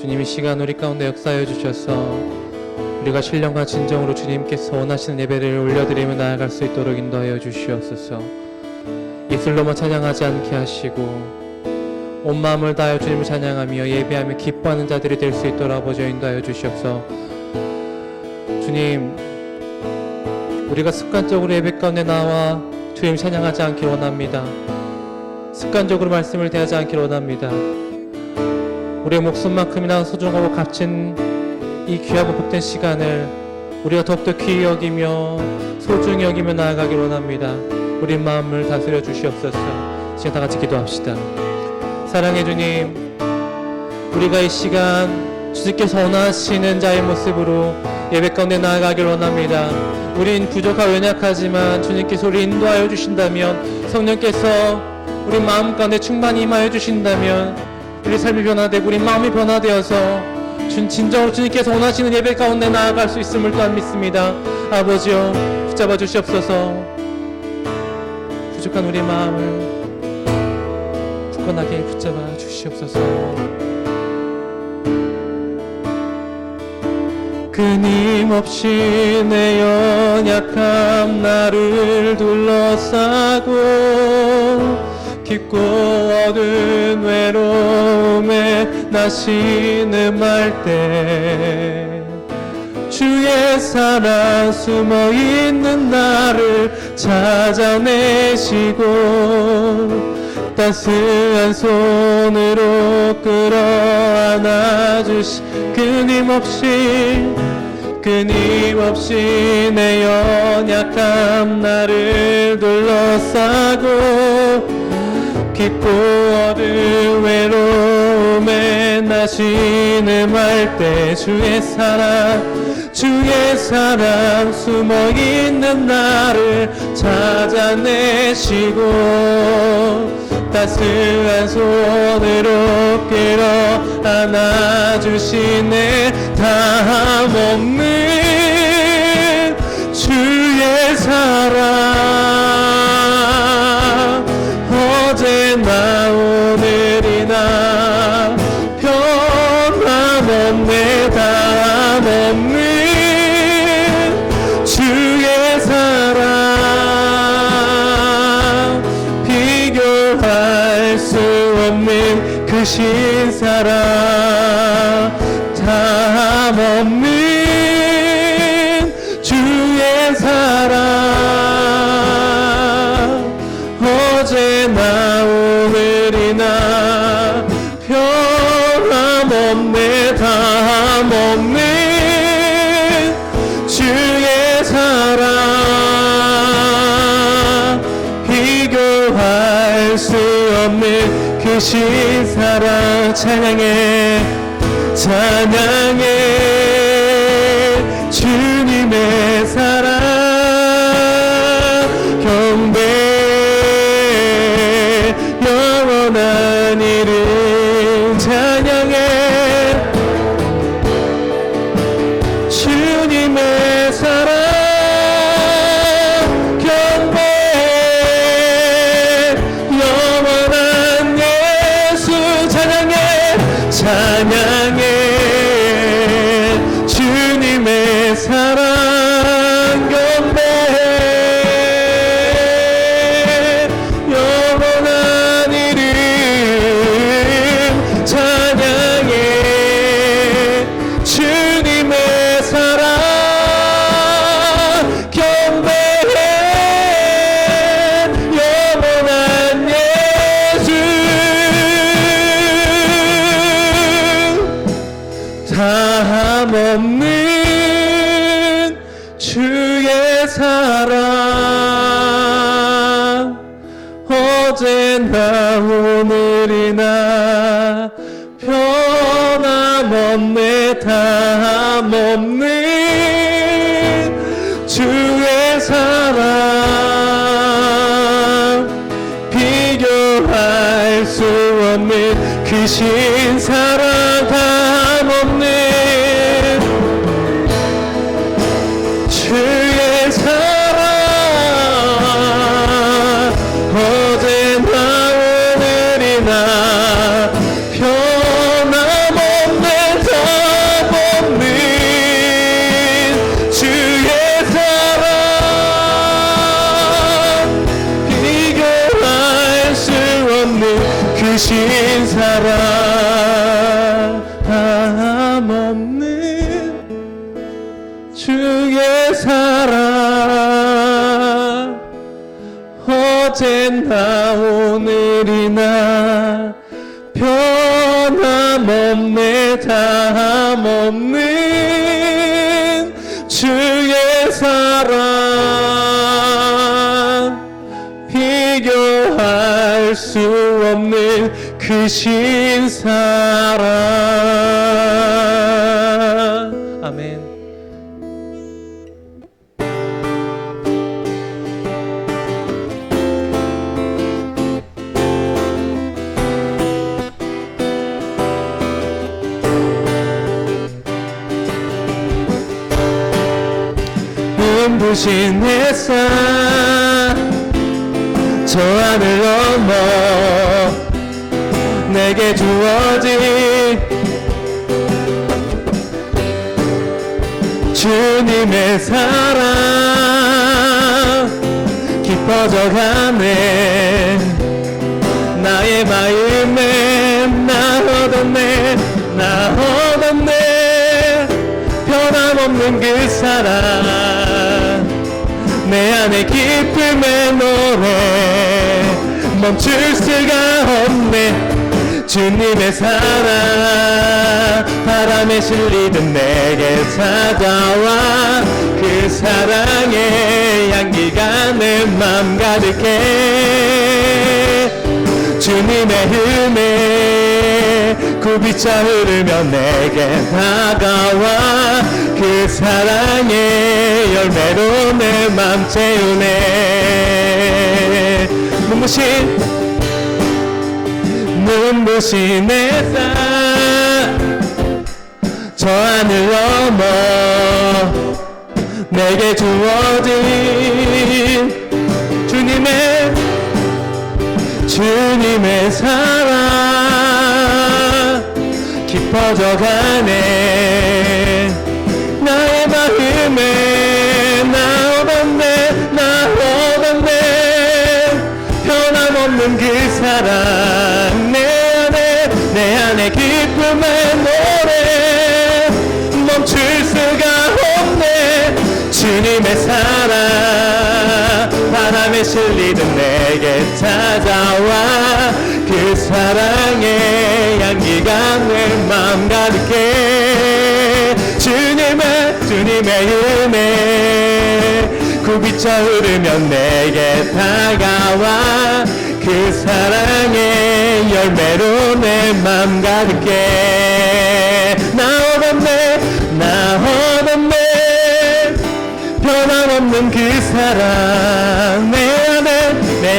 주님 이 시간 우리 가운데 역사해 주셔서 우리가 신령과 진정으로 주님께서 원하시는 예배를 올려드리며 나아갈 수 있도록 인도하여 주시옵소서. 입술로만 찬양하지 않게 하시고 온 마음을 다하여 주님을 찬양하며 예배하며 기뻐하는 자들이 될 수 있도록 아버지 인도하여 주시옵소서. 주님, 우리가 습관적으로 예배 가운데 나와 주님 찬양하지 않길 원합니다. 습관적으로 말씀을 대하지 않길 원합니다. 우리의 목숨만큼이나 소중하고 값진 이 귀하고 복된 시간을 우리가 더욱더 귀히 여기며 소중히 여기며 나아가길 원합니다. 우리 마음을 다스려 주시옵소서. 지금 다 같이 기도합시다. 사랑해 주님, 우리가 이 시간 주님께서 원하시는 자의 모습으로 예배 가운데 나아가길 원합니다. 우린 부족하고 연약하지만 주님께서 우리 인도하여 주신다면, 성령께서 우리 마음 가운데 충만히 임하여 주신다면 우리 삶이 변화되고 우리 마음이 변화되어서 진정으로 주님께서 원하시는 예배 가운데 나아갈 수 있음을 또한 믿습니다. 아버지여, 붙잡아 주시옵소서. 부족한 우리 마음을 굳건하게 붙잡아 주시옵소서. 끊임없이 내 연약함 나를 둘러싸고 깊고 어두운 외로움에 나 신음할 때 주의 사랑 숨어있는 나를 찾아내시고 따스한 손으로 끌어안아주시 끊임없이 내 연약함 나를 둘러싸고 깊고 어두운 외로움에 나 신음할 때 주의 사랑 숨어있는 나를 찾아내시고 따스한 손으로 끌어안아주시네. 다함없는 주의 사랑 어제나 오늘이나 변함없네. 다함없는 주의 사랑 비교할 수 없는 그 신사랑 다함없는 주의 사랑 어제나 오늘이나 변함없네. 다함없는 주의 사랑 비교할 수 없는 그 신사랑 찬양해 주님의 사랑 경배 영원한 이름 찬양해 주님의 사랑 경배 영원한 예수 찬양해 주님의 사랑 경배 영원한 이름 찬양해 주님의 사랑 경배 영원한 예수 다함없는 주의 사랑 어제나 오늘이나 변함없네. 다함없는 주의 사랑 비교할 수 없는 그 신사랑 다함없는 주의 사랑 어제나 오늘이나 변함없는 눈부신 사랑 없는 주의 사랑 어제나 오늘이나 변함없네 다함없는 주의 사랑 비교할 수 없는 크신 사랑. 아멘. 눈부신 햇살 저 하늘 넘어 내게 주어진 주님의 사랑 깊어져가네. 나의 마음에 나 얻었네 변함없는 그 사랑 내 안에 기쁨의 노래 멈출 수가 없네. 주님의 사랑 바람에 실리듯 내게 찾아와 그 사랑의 향기가 내 맘 가득해. 주님의 은혜 굽이쳐 흐르며 내게 다가와 그 사랑의 열매로 내 맘 채우네. 눈부신 햇살 저 하늘 넘어 내게 주어진 주님의 사랑 깊어져가네. 나의 마음에 나 얻었네 변함없는 그 사랑 내 안에 기쁨의 노래 멈출 수가 없네. 주님의 사랑 바람에 실리듯 내게 찾아와 그 사랑의 향기가 내 맘 가득해. 주님의 은혜 굽이쳐 흐르면 내게 다가와 그 사랑의 열매로 내 맘 가득해. 나 얻었네 변함없는 그 사랑 내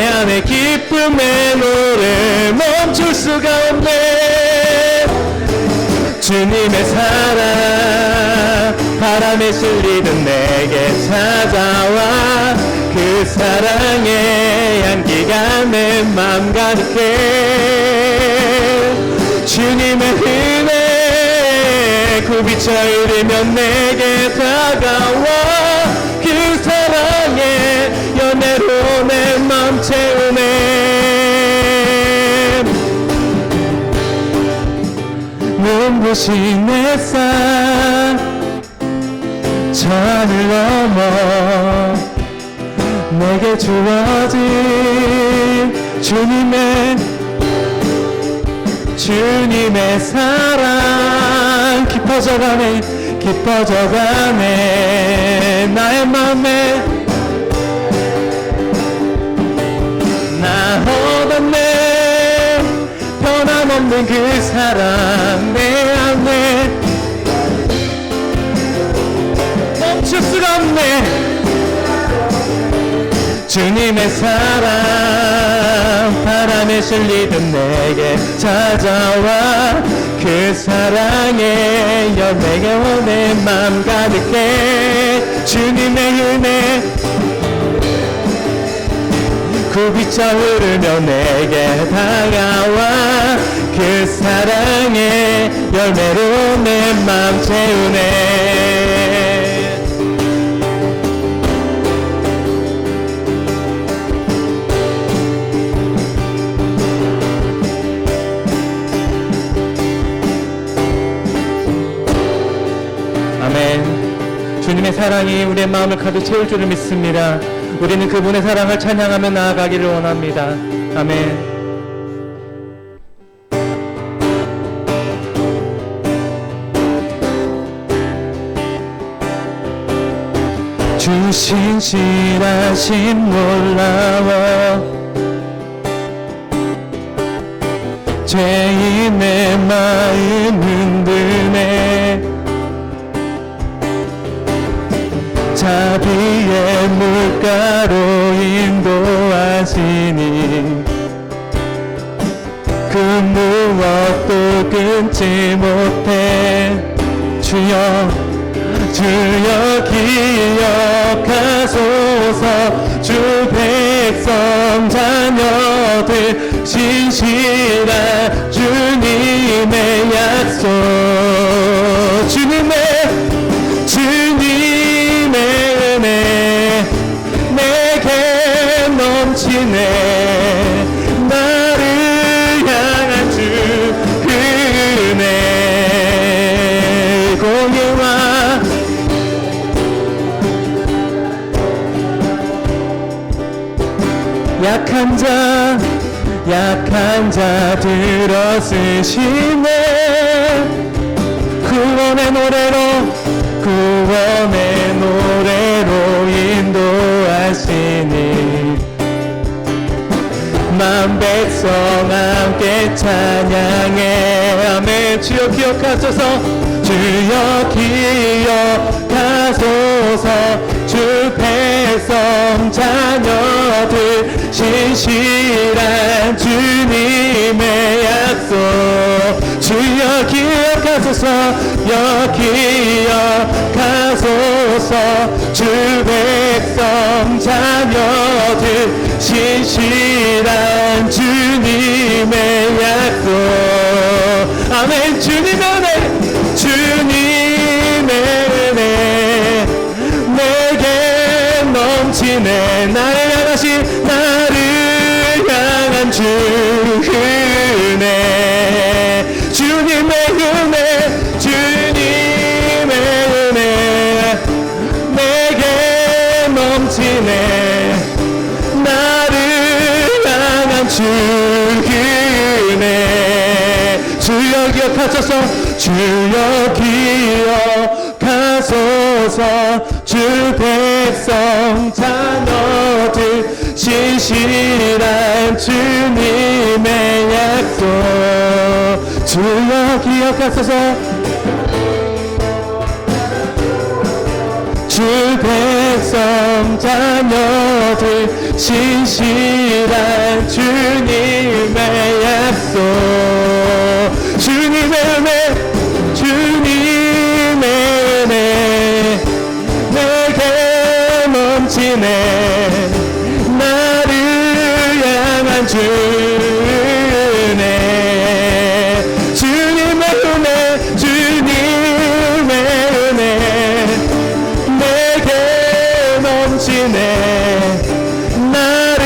안에 기쁨의 노래 멈출 수가 없네. 주님의 사랑 바람에 실리듯 내게 찾아와 그 사랑의 향기가 내 맘 가득해. 주님의 은혜 굽이쳐 흐르면 내게 다가와 그 사랑의 연애로 내 맘 채우네. 눈부신 햇살 저 하늘 넘어 내게 주어진 주님의 사랑 깊어져가네. 나의 맘에 나 얻었네 변함없는 그 사랑 내 안에 멈출 수가 없네. 주님의 사랑 바람에 실리듯 내게 찾아와 그 사랑의 열매가 내 맘 가득해. 주님의 은혜 굽이쳐 흐르며 내게 다가와 그 사랑의 열매로 내 맘 채우네. 주님의 사랑이 우리의 마음을 가득 채울 줄을 믿습니다. 우리는 그분의 사랑을 찬양하며 나아가기를 원합니다. 아멘. 주 신실하심 놀라워 죄인의 마음 흔드네 자비의 물가로 인도하시니 그 무엇도 끊지 못해 주여 주여 기억하소서 주 백성 자녀들 신실한 주님의 약속 주님의 은혜 내게 넘치네 나를 향한 주 은혜 공의와 약한 자 들어쓰시네 구원의 노래로 인도하시니 만 백성 함께 찬양해 아멘 주여 기억하소서 주여 기억하소서 주 백성 자녀들 신실한 주님의 약속 주여 기억하소서 기억하소서 주 백성 자녀들 신실한 주님의 약속 아멘 주님의 은혜 내게 넘치네 나를 향한 주 은혜 주님의 은혜 내게 넘치네 나를 향한 주 은혜 주여 기억하소서 주여 기억하소서 주 백성 자녀들 신실한 주님의 약속 주여 기억하소서 주 백성 자녀들 신실한 주님의 약속 주님의 은혜 내게 넘치네 나를 향한 주 은혜 주님의 은혜 내게 넘치네 나를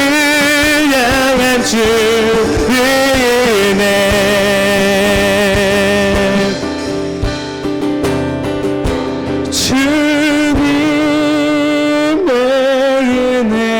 향한 주 은혜 주님의 은혜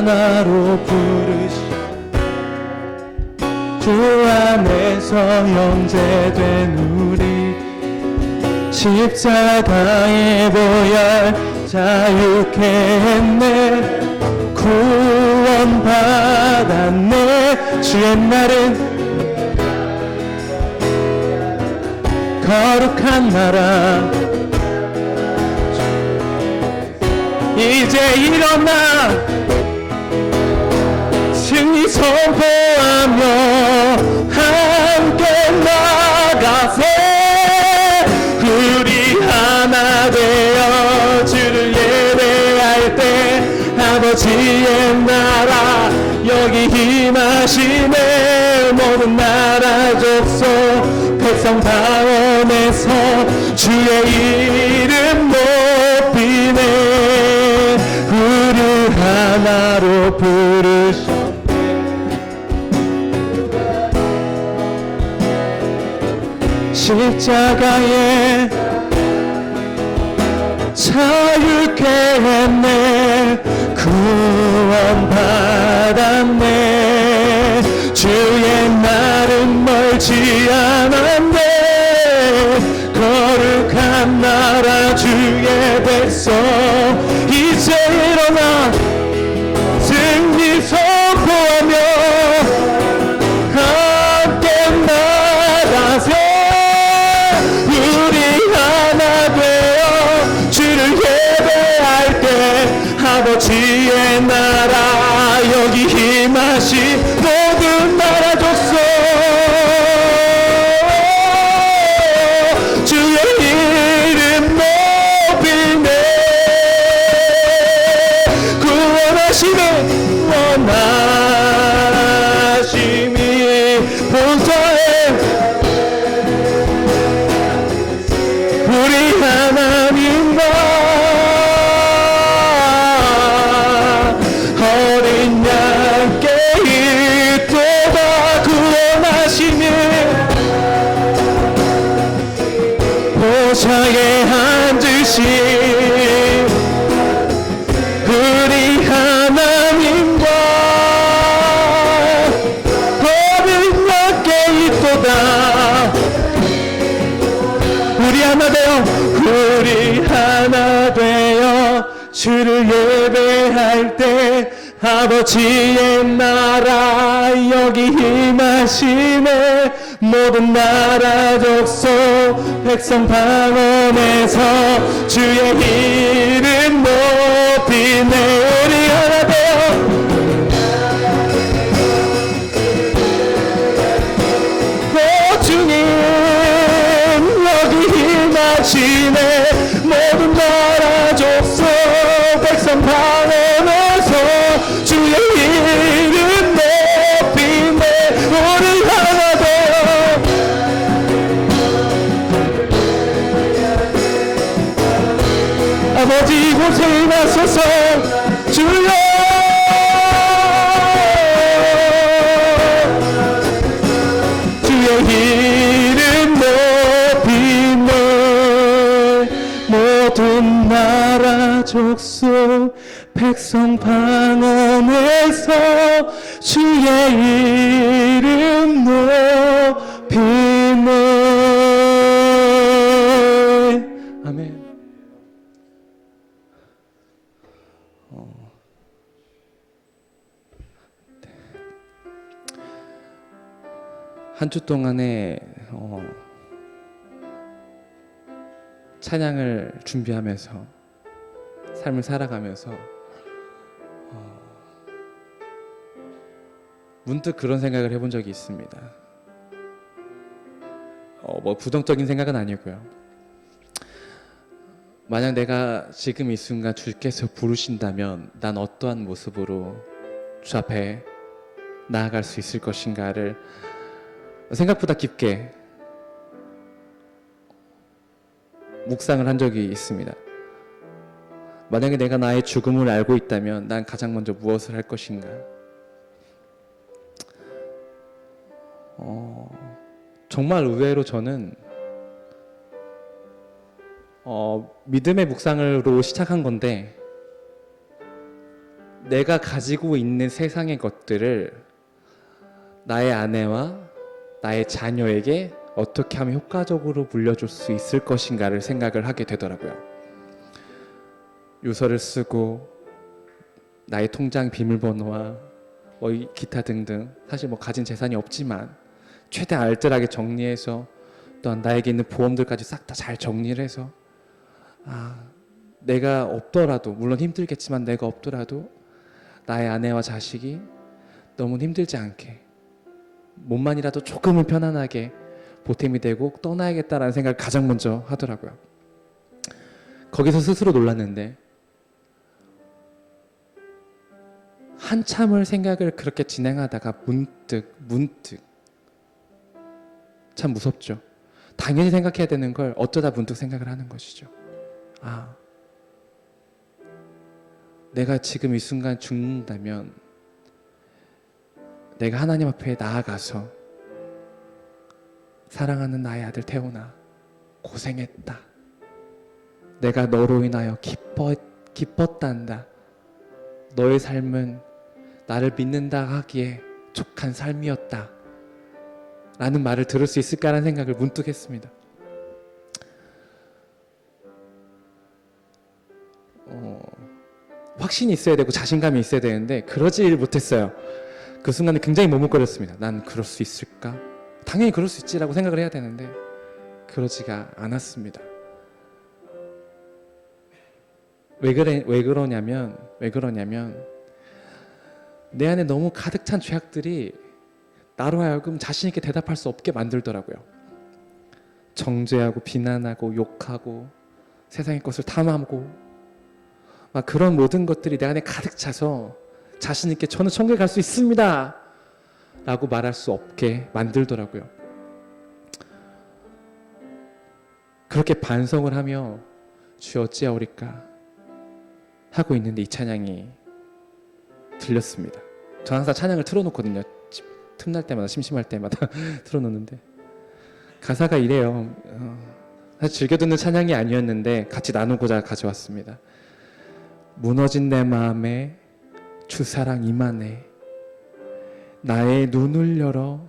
하나로 부르시 주 안에서 형제된 우리 십자가의 보혈 자유케 했네 구원받았네 주 옛날은 거룩한 나라 이제 일어나 승리 선포하며 함께 나가세 우리 하나 되어 주를 예배할 때 아버지의 나라 여기 임하시네 모든 나라 족속 백성 방언에서 주의 이름 높이네 우리 하나로 부르셨네 십자가에 자유케 했네 구원받았네 주의 날은 멀지 않았네 거룩한 나라 주의 백성 이제 일어나 승리 선포하며 함께 나가세 우리 하나 되어 주를 예배할 때 아버지의 나라 여기 임하시 모든 나라 족속 주의 이름 높이네 구원하심이 본사에 우리 하나님과 어린 양께 있도다 구원하심이 보좌에 앉으신 우리 하나님과 어린 양께 있도다 우리 하나 되어 우리 하나 되어 주를 예배할 때 아버지의 나라 여기 임하시네 모든 나라 족속 백성 방언에서 주의 이름 높이네 우리 하나 되어 주님 여기 임하시네 모든 나라 족속 백성 방언에서 주의 이름 높이네 우리 하나 되어 아버지 곳에 임하소서 주여 주의 이름 높이네 모든 나라 족속 백성 방언에서 주의 이름 높이네 아멘. 한 주 동안에 찬양을 준비하면서 삶을 살아가면서 문득 그런 생각을 해본 적이 있습니다. 뭐 부정적인 생각은 아니고요. 만약 내가 지금 이 순간 주께서 부르신다면 난 어떠한 모습으로 주 앞에 나아갈 수 있을 것인가를 생각보다 깊게 묵상을 한 적이 있습니다. 만약에 내가 나의 죽음을 알고 있다면 난 가장 먼저 무엇을 할 것인가? 정말 의외로 저는 믿음의 묵상으로 시작한 건데 내가 가지고 있는 세상의 것들을 나의 아내와 나의 자녀에게 어떻게 하면 효과적으로 물려줄 수 있을 것인가를 생각을 하게 되더라고요. 유서를 쓰고 나의 통장 비밀번호와 기타 등등, 사실 가진 재산이 없지만 최대한 알뜰하게 정리해서, 또한 나에게 있는 보험들까지 싹 다 잘 정리를 해서, 내가 없더라도, 물론 힘들겠지만 내가 없더라도 나의 아내와 자식이 너무 힘들지 않게, 몸만이라도 조금은 편안하게 보탬이 되고 떠나야겠다라는 생각을 가장 먼저 하더라고요. 거기서 스스로 놀랐는데, 한참을 생각을 그렇게 진행하다가 문득 참 무섭죠. 당연히 생각해야 되는 걸 어쩌다 문득 생각을 하는 것이죠. 내가 지금 이 순간 죽는다면 내가 하나님 앞에 나아가서 사랑하는 나의 아들 태훈아, 고생했다. 내가 너로 인하여 기뻤단다. 너의 삶은 나를 믿는다 하기에 족한 삶이었다. 라는 말을 들을 수 있을까라는 생각을 문득 했습니다. 확신이 있어야 되고 자신감이 있어야 되는데 그러지 못했어요. 그 순간에 굉장히 머뭇거렸습니다. 난 그럴 수 있을까? 당연히 그럴 수 있지라고 생각을 해야 되는데 그러지가 않았습니다. 왜 그러냐면 내 안에 너무 가득 찬 죄악들이 나로 하여금 자신 있게 대답할 수 없게 만들더라고요. 정죄하고 비난하고 욕하고 세상의 것을 탐하고 막 그런 모든 것들이 내 안에 가득 차서 자신 있게 저는 천국에 갈 수 있습니다 라고 말할 수 없게 만들더라고요. 그렇게 반성을 하며 주여 어찌하오리까 하고 있는데 이 찬양이 들렸습니다. 저는 항상 찬양을 틀어놓거든요. 틈날 때마다, 심심할 때마다 틀어놓는데 가사가 이래요. 사실 즐겨 듣는 찬양이 아니었는데 같이 나누고자 가져왔습니다. 무너진 내 마음에 주 사랑 임하네. 나의 눈을 열어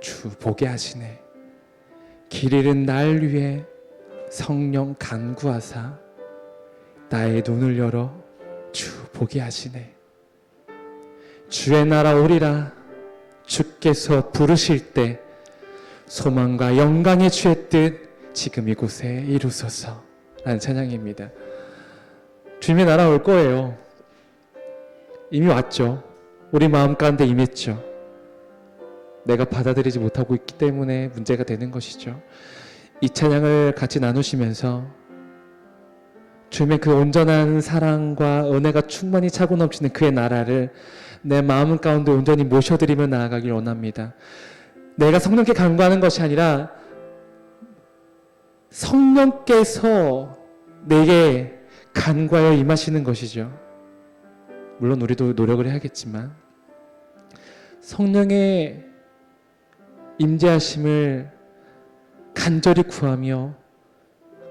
주 보게 하시네. 길 잃은 날 위해 성령 간구하사 나의 눈을 열어 주 보게 하시네. 주의 나라 오리라 주께서 부르실 때 소망과 영광의 주의 뜻 지금 이곳에 이루소서 라는 찬양입니다. 주님의 나라 올 거예요. 이미 왔죠. 우리 마음 가운데 임했죠. 내가 받아들이지 못하고 있기 때문에 문제가 되는 것이죠. 이 찬양을 같이 나누시면서 주님의 그 온전한 사랑과 은혜가 충만히 차고 넘치는 그의 나라를 내 마음 가운데 온전히 모셔드리며 나아가길 원합니다. 내가 성령께 간구하는 것이 아니라 성령께서 내게 간구하여 임하시는 것이죠. 물론 우리도 노력을 해야겠지만 성령의 임재하심을 간절히 구하며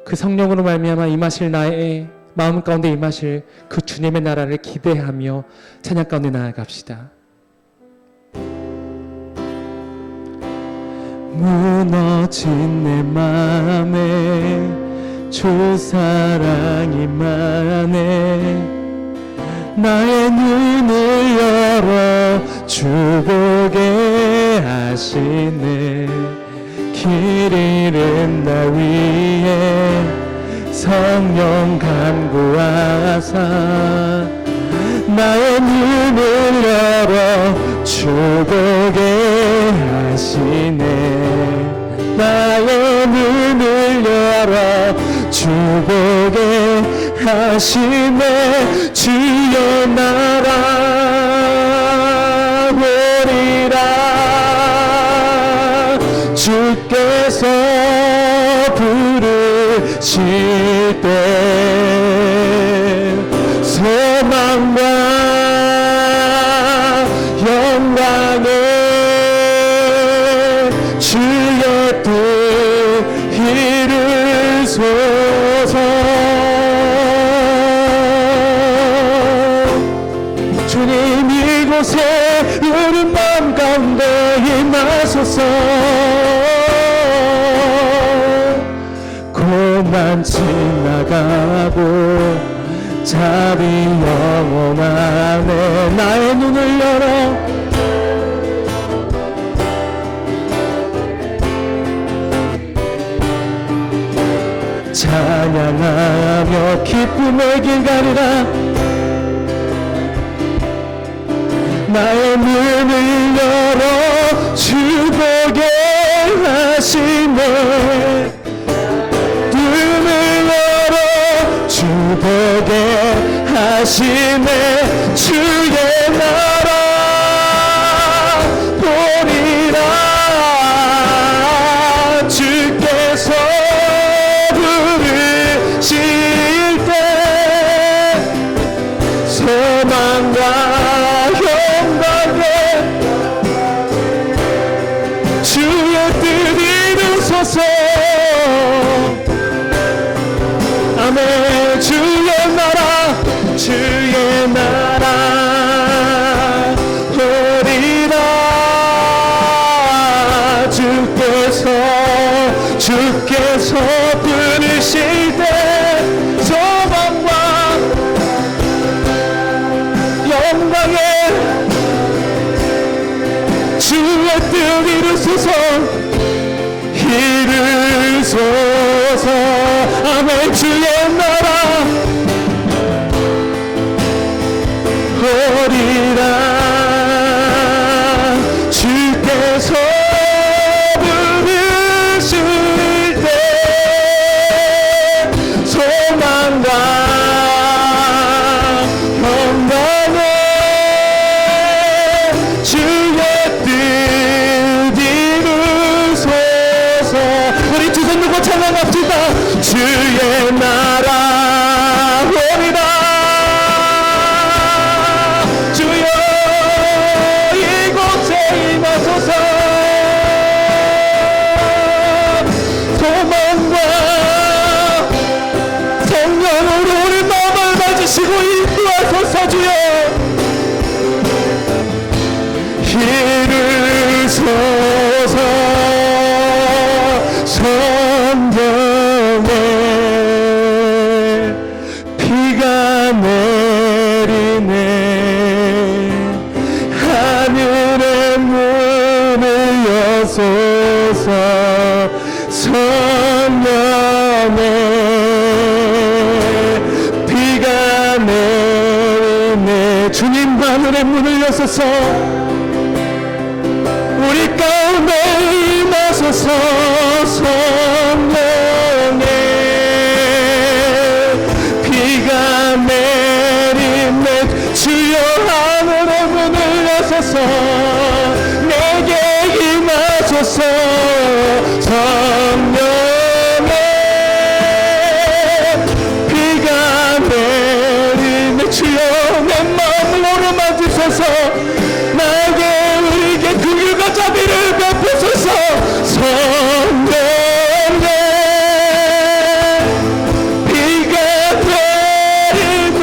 그 성령으로 말미암아 임하실 나의 마음 가운데 임하실 그 주님의 나라를 기대하며 찬양 가운데 나아갑시다. 무너진 내 맘에 주 사랑이 많네. 나의 눈을 열어 주 보게 하시네. 길 잃은 나 위에 성령 간구하사 나의 눈을 열어 주 보게 하시네. 나의 눈을 열어 주 보게 하시네. 주의 나라 오리라 주께서 부르실 때 소망과 영광의 주의 뜻 이루소서. 주님 이곳에 우리 마음 가운데 임하소서. 고난 지나가고 자비 영원하네. 나의 눈을 열어 찬양하며 기쁨의 길 가리라. 나의 눈을 열어 주 보게 하시네. 눈을 열어 주 보게 하시네. 주의 나라 보리라. 주께서 부르실 때 소망과 영광에 주의 뜻 이루소서. 아멘. 주의 나라 주의 나라 오리라. 주께서 부르실 때 소망과 영광에 주의 뜻 이루소서. 이루소서. 아멘. 주의 나라 오리라. 주께서 부르실 때 소망과 영광에 주의 뜻 이루소서. 우리 두 손 들고 찬양합시다. 주의 나라 오리라. 주여 이곳에 임하소서. 소망과 성령으로 우리 마음을 가지시고 인도하소서. 주여 이루소서. 성경에 비가 내리네. 하늘의 문을 여소서. 성령에 비가 내리네. 주님 하늘의 문을 여소서. 우리 가운데 임하소서. 성령에 비가 내리네. 주여 하늘의 문을 여소서. 내게 임하소서. 성령에 비가 내리네. 주여 내 마음을 오르마주소서. 나에게 우리에게 긍휼과 자비를 베푸소서. 성령에 비가 내리네.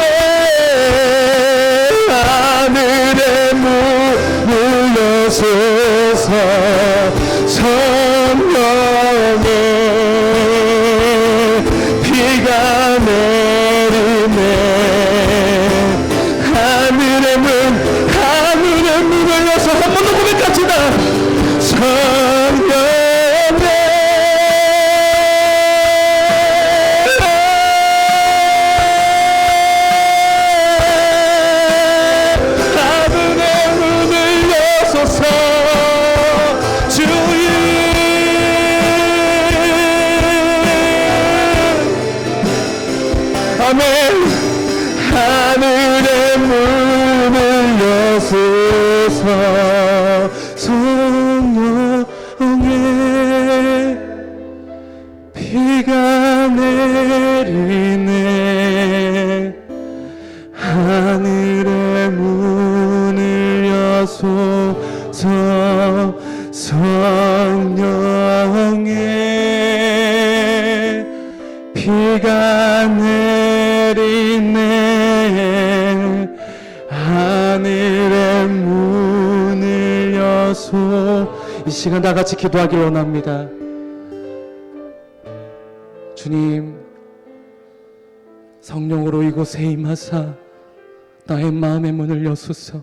하늘의 문을 여소서. 성령에 비가 내리네. 하늘의 문을 여서 한 번 더 고백합시다. 성령에 하늘의 문을 여소서. 주님 아멘. 이 시간 다 같이 기도하길 원합니다. 주님, 성령으로 이곳에 임하사 나의 마음의 문을 여소서.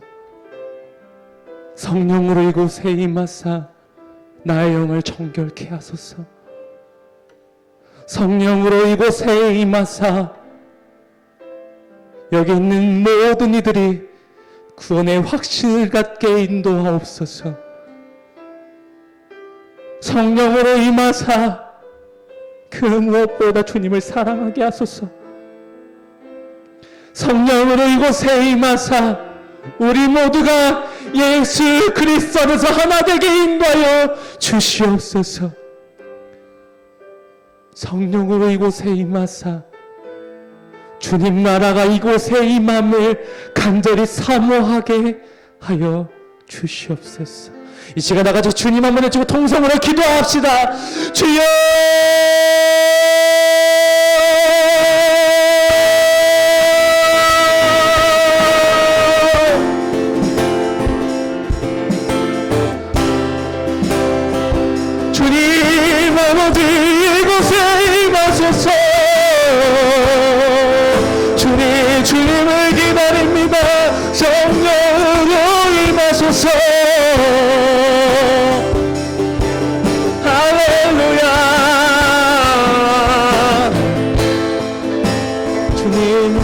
성령으로 이곳에 임하사 나의 영을 정결케 하소서. 성령으로 이곳에 임하사 여기 있는 모든 이들이 구원의 확신을 갖게 인도하옵소서. 성령으로 임하사 그 무엇보다 주님을 사랑하게 하소서. 성령으로 이곳에 임하사 우리 모두가 예수 그리스도 안에서 하나 되게 인도하여 주시옵소서. 성령으로 이곳에 임하사 주님 나라가 이곳에 임함을 간절히 사모하게 하여 주시옵소서. 이 시간 나가서 주님 한번 해주고 통성으로 기도합시다. 주여! 주님 아버지 이곳에 임하소서. 주님을 기다립니다. 성령으로 임하소서. 할렐루야. 주님,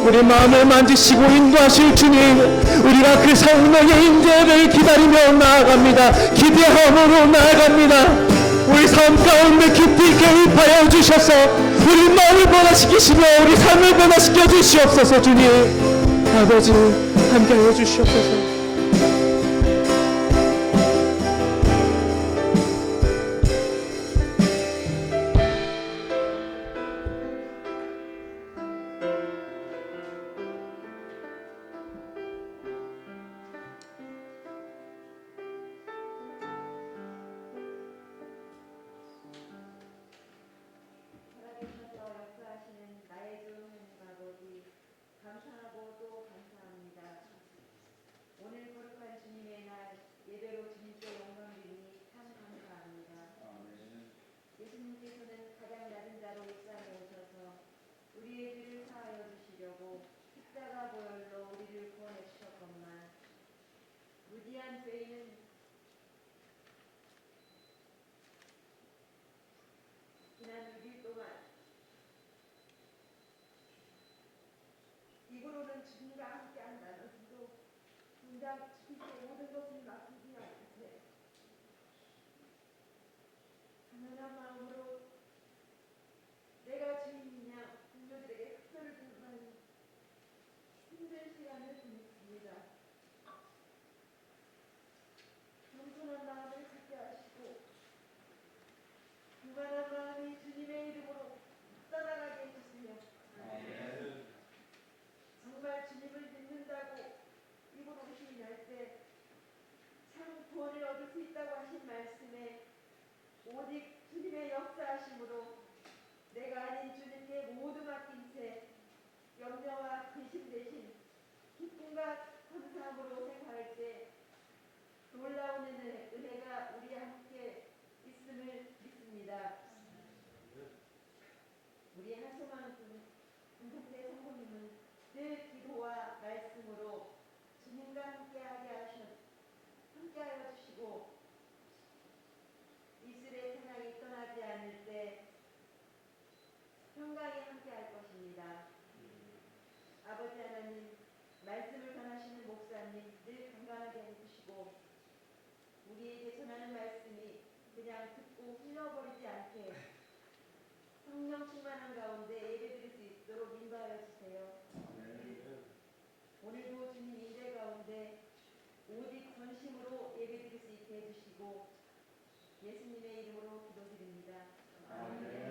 우리 마음을 만지시고 인도하실 주님, 우리가 그 성령의 인재를 기다리며 나아갑니다. 기대함으로 나아갑니다. 우리 삶 가운데 깊이 개입하여 주셔서 우리 마음을 변화시키시며 우리 삶을 변화시켜 주시옵소서. 주님 아버지 함께하여 주시옵소서. 입으로는 주님과 함께한다는 기도, 당장 주님께 모든 것을 맡기지 않으세. 가난한 마음으로 내가 주인이냐 동료들에게 학설을 듣는 힘든 시간을 보냈습니다. 겸손한 마음을 갖게 하시고 무관한 마음이 주님의 이름으로 떠나가게 해주세요. 정말 주님을 믿는다고 입으로 시인할 때 참 구원을 얻을 수 있다고 하신 말씀에 오직 주님의 역사하심으로 내가 아닌 주님께 모두 맡긴 채 염려와 근심 대신 기쁨과 감사함으로 생활할 때 놀라운 은혜가 우리 함께 있음을 믿습니다. 우리 한소만 금성대 성모님은 늘 기도와 말씀으로 주님과 함께하여 주시고 이슬의 사랑이 떠나지 않을 때 평강이 함께할 것입니다. 아버지 하나님, 말씀을 전하시는 목사님 늘 건강하게 해주시고 우리에게 전하는 말씀이 그냥 듣고 흘려버리지 않게 성령 충만한 가운데 예배드릴 수 있도록 인도하여 주세요. 오늘도 주님 인재 가운데 오직 전심으로 예배드릴 수 있게 해주시고 예수님의 이름으로 기도드립니다. 아멘.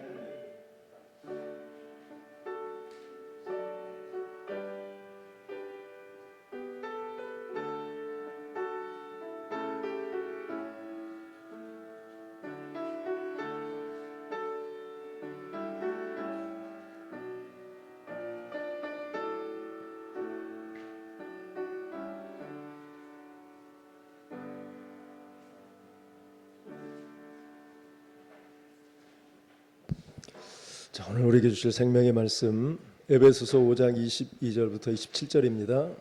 자, 오늘 우리에게 주실 생명의 말씀 에베소서 5장 22절부터 27절입니다.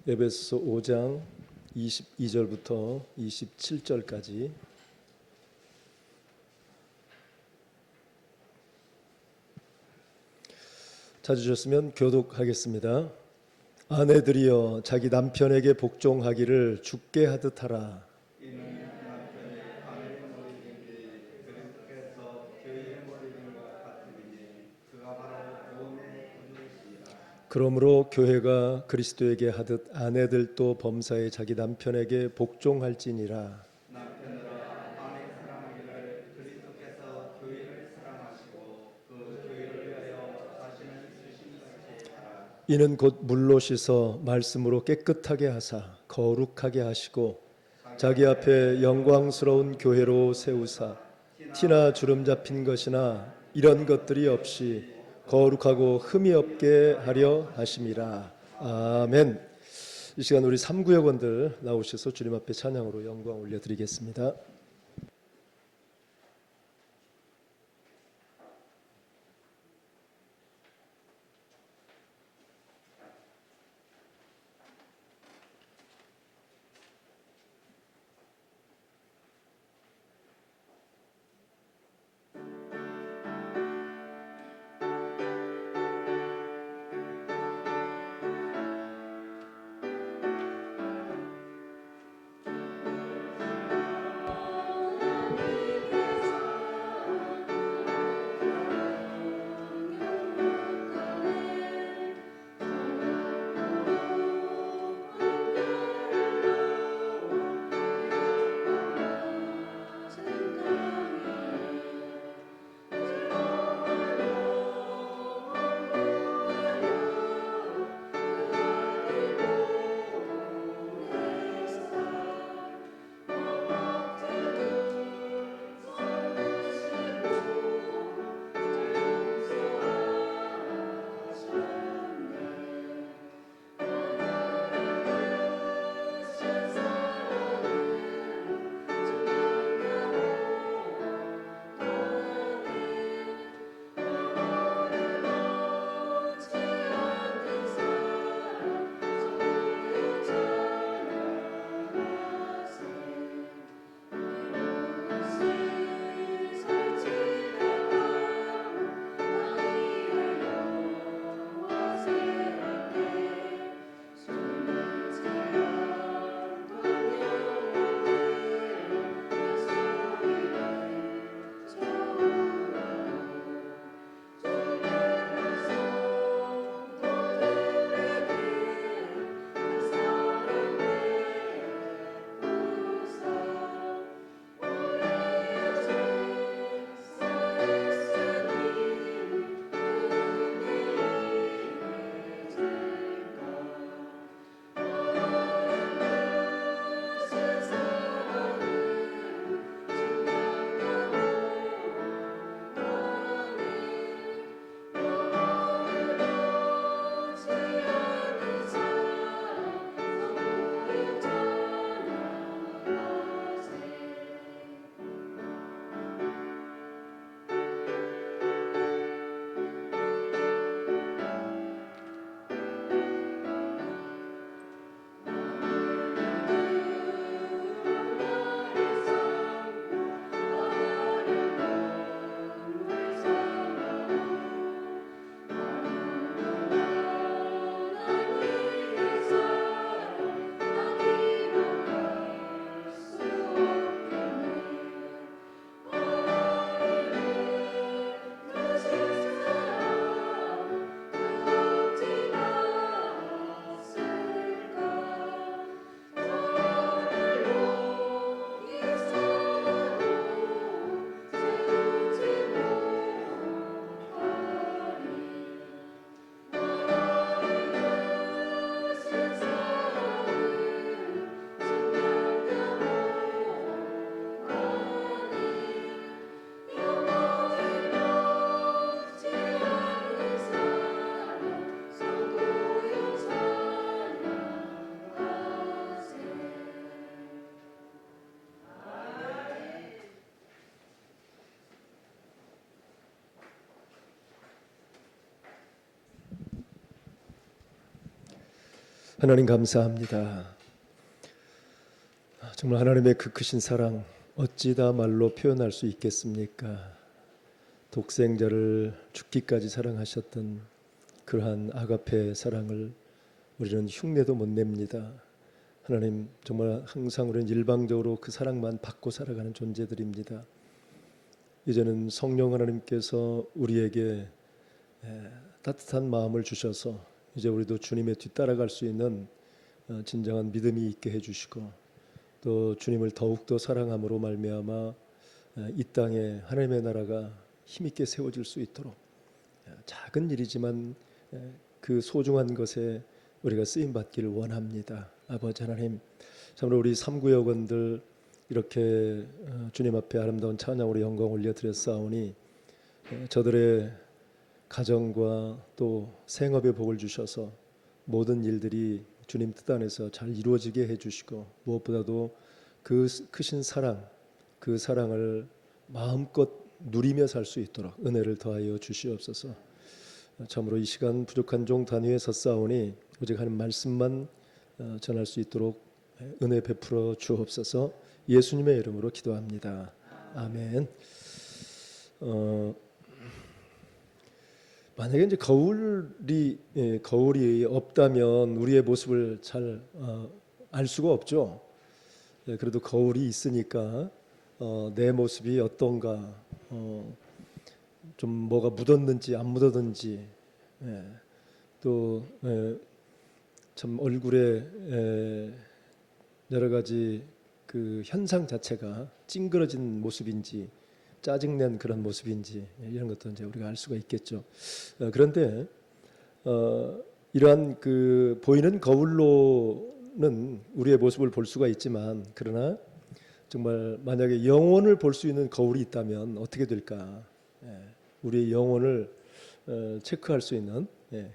에베소서 5장 22절부터 27절까지 찾으셨으면 교독하겠습니다. 아내들이여 자기 남편에게 복종하기를 주께 하듯 하라. 그러므로 교회가 그리스도에게 하듯 아내들도 범사에 자기 남편에게 복종할지니라. 이는 곧 물로 씻어 말씀으로 깨끗하게 하사 거룩하게 하시고 자기 앞에 영광스러운 교회로 세우사 티나 주름 잡힌 것이나 이런 것들이 없이 거룩하고 흠이 없게 하려 하심이라. 아멘. 이 시간 우리 3구역원들 나오셔서 주님 앞에 찬양으로 영광 올려드리겠습니다. 하나님 감사합니다. 정말 하나님의 그 크신 사랑 어찌 다 말로 표현할 수 있겠습니까? 독생자를 죽기까지 사랑하셨던 그러한 아가페의 사랑을 우리는 흉내도 못 냅니다. 하나님 정말 항상 우리는 일방적으로 그 사랑만 받고 살아가는 존재들입니다. 이제는 성령 하나님께서 우리에게 따뜻한 마음을 주셔서 이제 우리도 주님의 뒤따라갈 수 있는 진정한 믿음이 있게 해주시고 또 주님을 더욱더 사랑함으로 말미암아 이 땅에 하나님의 나라가 힘있게 세워질 수 있도록 작은 일이지만 그 소중한 것에 우리가 쓰임받기를 원합니다. 아버지 하나님, 참으로 우리 삼구역원들 이렇게 주님 앞에 아름다운 찬양으로 영광 올려드렸사오니 저들의 가정과 또 생업에 복을 주셔서 모든 일들이 주님 뜻 안에서 잘 이루어지게 해주시고 무엇보다도 그 크신 사랑, 그 사랑을 마음껏 누리며 살 수 있도록 은혜를 더하여 주시옵소서. 참으로 이 시간 부족한 종 단위에 섰사오니 오직 하는 말씀만 전할 수 있도록 은혜 베풀어 주옵소서. 예수님의 이름으로 기도합니다. 아멘. 만약에 이제 거울이 없다면 우리의 모습을 잘 알 수가 없죠. 그래도 거울이 있으니까 내 모습이 어떤가, 좀 뭐가 묻었는지 안 묻었는지, 또 참 얼굴에 여러 가지 그 현상 자체가 찡그러진 모습인지 짜증낸 그런 모습인지 이런 것도 이제 우리가 알 수가 있겠죠. 그런데 이러한 그 보이는 거울로는 우리의 모습을 볼 수가 있지만 그러나 정말 만약에 영혼을 볼 수 있는 거울이 있다면 어떻게 될까? 우리의 영혼을 체크할 수 있는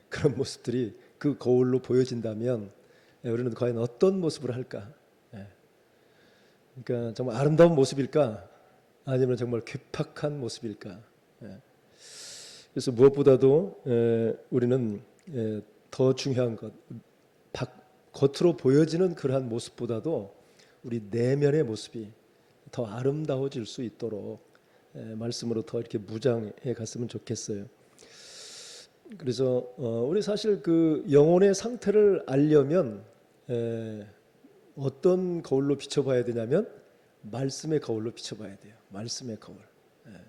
그런 모습들이 그 거울로 보여진다면 우리는 과연 어떤 모습을 할까? 그러니까 정말 아름다운 모습일까? 아니면 정말 괴팍한 모습일까? 그래서 무엇보다도 우리는 더 중요한 것, 겉으로 보여지는 그러한 모습보다도 우리 내면의 모습이 더 아름다워질 수 있도록 말씀으로 더 이렇게 무장해 갔으면 좋겠어요. 그래서 우리 사실 그 영혼의 상태를 알려면 어떤 거울로 비춰봐야 되냐면 말씀의 거울로 비춰봐야 돼요. 말씀의 거울.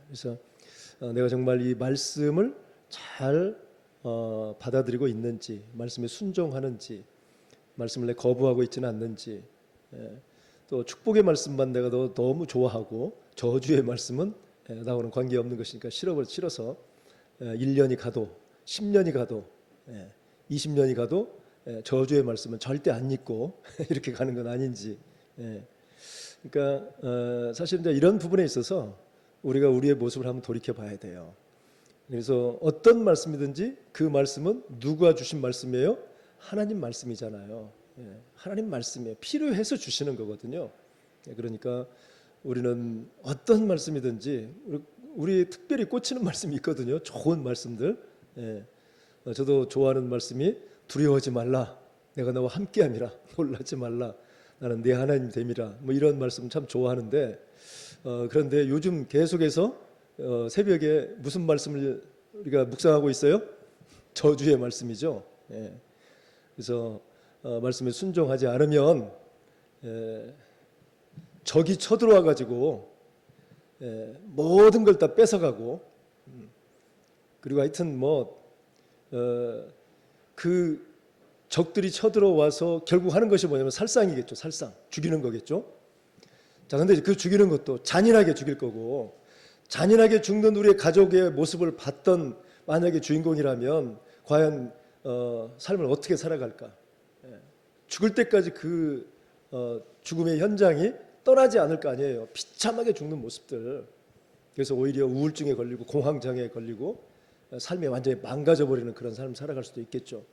그래서 내가 정말 이 말씀을 잘 받아들이고 있는지, 말씀에 순종하는지, 말씀을 내 거부하고 있지는 않는지, 또 축복의 말씀만 내가 너무 좋아하고 저주의 말씀은 나하고는 관계없는 것이니까 싫어서 1년이 가도 10년이 가도 20년이 가도 저주의 말씀은 절대 안 잊고 이렇게 가는 건 아닌지. 그러니까 사실 이제 이런 부분에 있어서 우리가 우리의 모습을 한번 돌이켜 봐야 돼요. 그래서 어떤 말씀이든지 그 말씀은 누가 주신 말씀이에요? 하나님 말씀이잖아요. 하나님 말씀이에요. 필요해서 주시는 거거든요. 그러니까 우리는 어떤 말씀이든지 우리 특별히 꽂히는 말씀이 있거든요. 좋은 말씀들. 저도 좋아하는 말씀이 두려워하지 말라. 내가 너와 함께함이라. 놀라지 말라. 나는 네 하나님 됨이라. 뭐 이런 말씀 참 좋아하는데 그런데 요즘 계속해서 새벽에 무슨 말씀을 우리가 묵상하고 있어요? 저주의 말씀이죠. 그래서 말씀에 순종하지 않으면 적이 쳐들어와 가지고 모든 걸 다 뺏어가고 그리고 하여튼 그 적들이 쳐들어와서 결국 하는 것이 뭐냐면 살상이겠죠. 살상. 죽이는 거겠죠. 자, 근데 그 죽이는 것도 잔인하게 죽일 거고 잔인하게 죽는 우리의 가족의 모습을 봤던 만약에 주인공이라면 과연 삶을 어떻게 살아갈까? 죽을 때까지 그 죽음의 현장이 떠나지 않을 거 아니에요. 비참하게 죽는 모습들. 그래서 오히려 우울증에 걸리고 공황장애에 걸리고 삶이 완전히 망가져버리는 그런 삶을 살아갈 수도 있겠죠.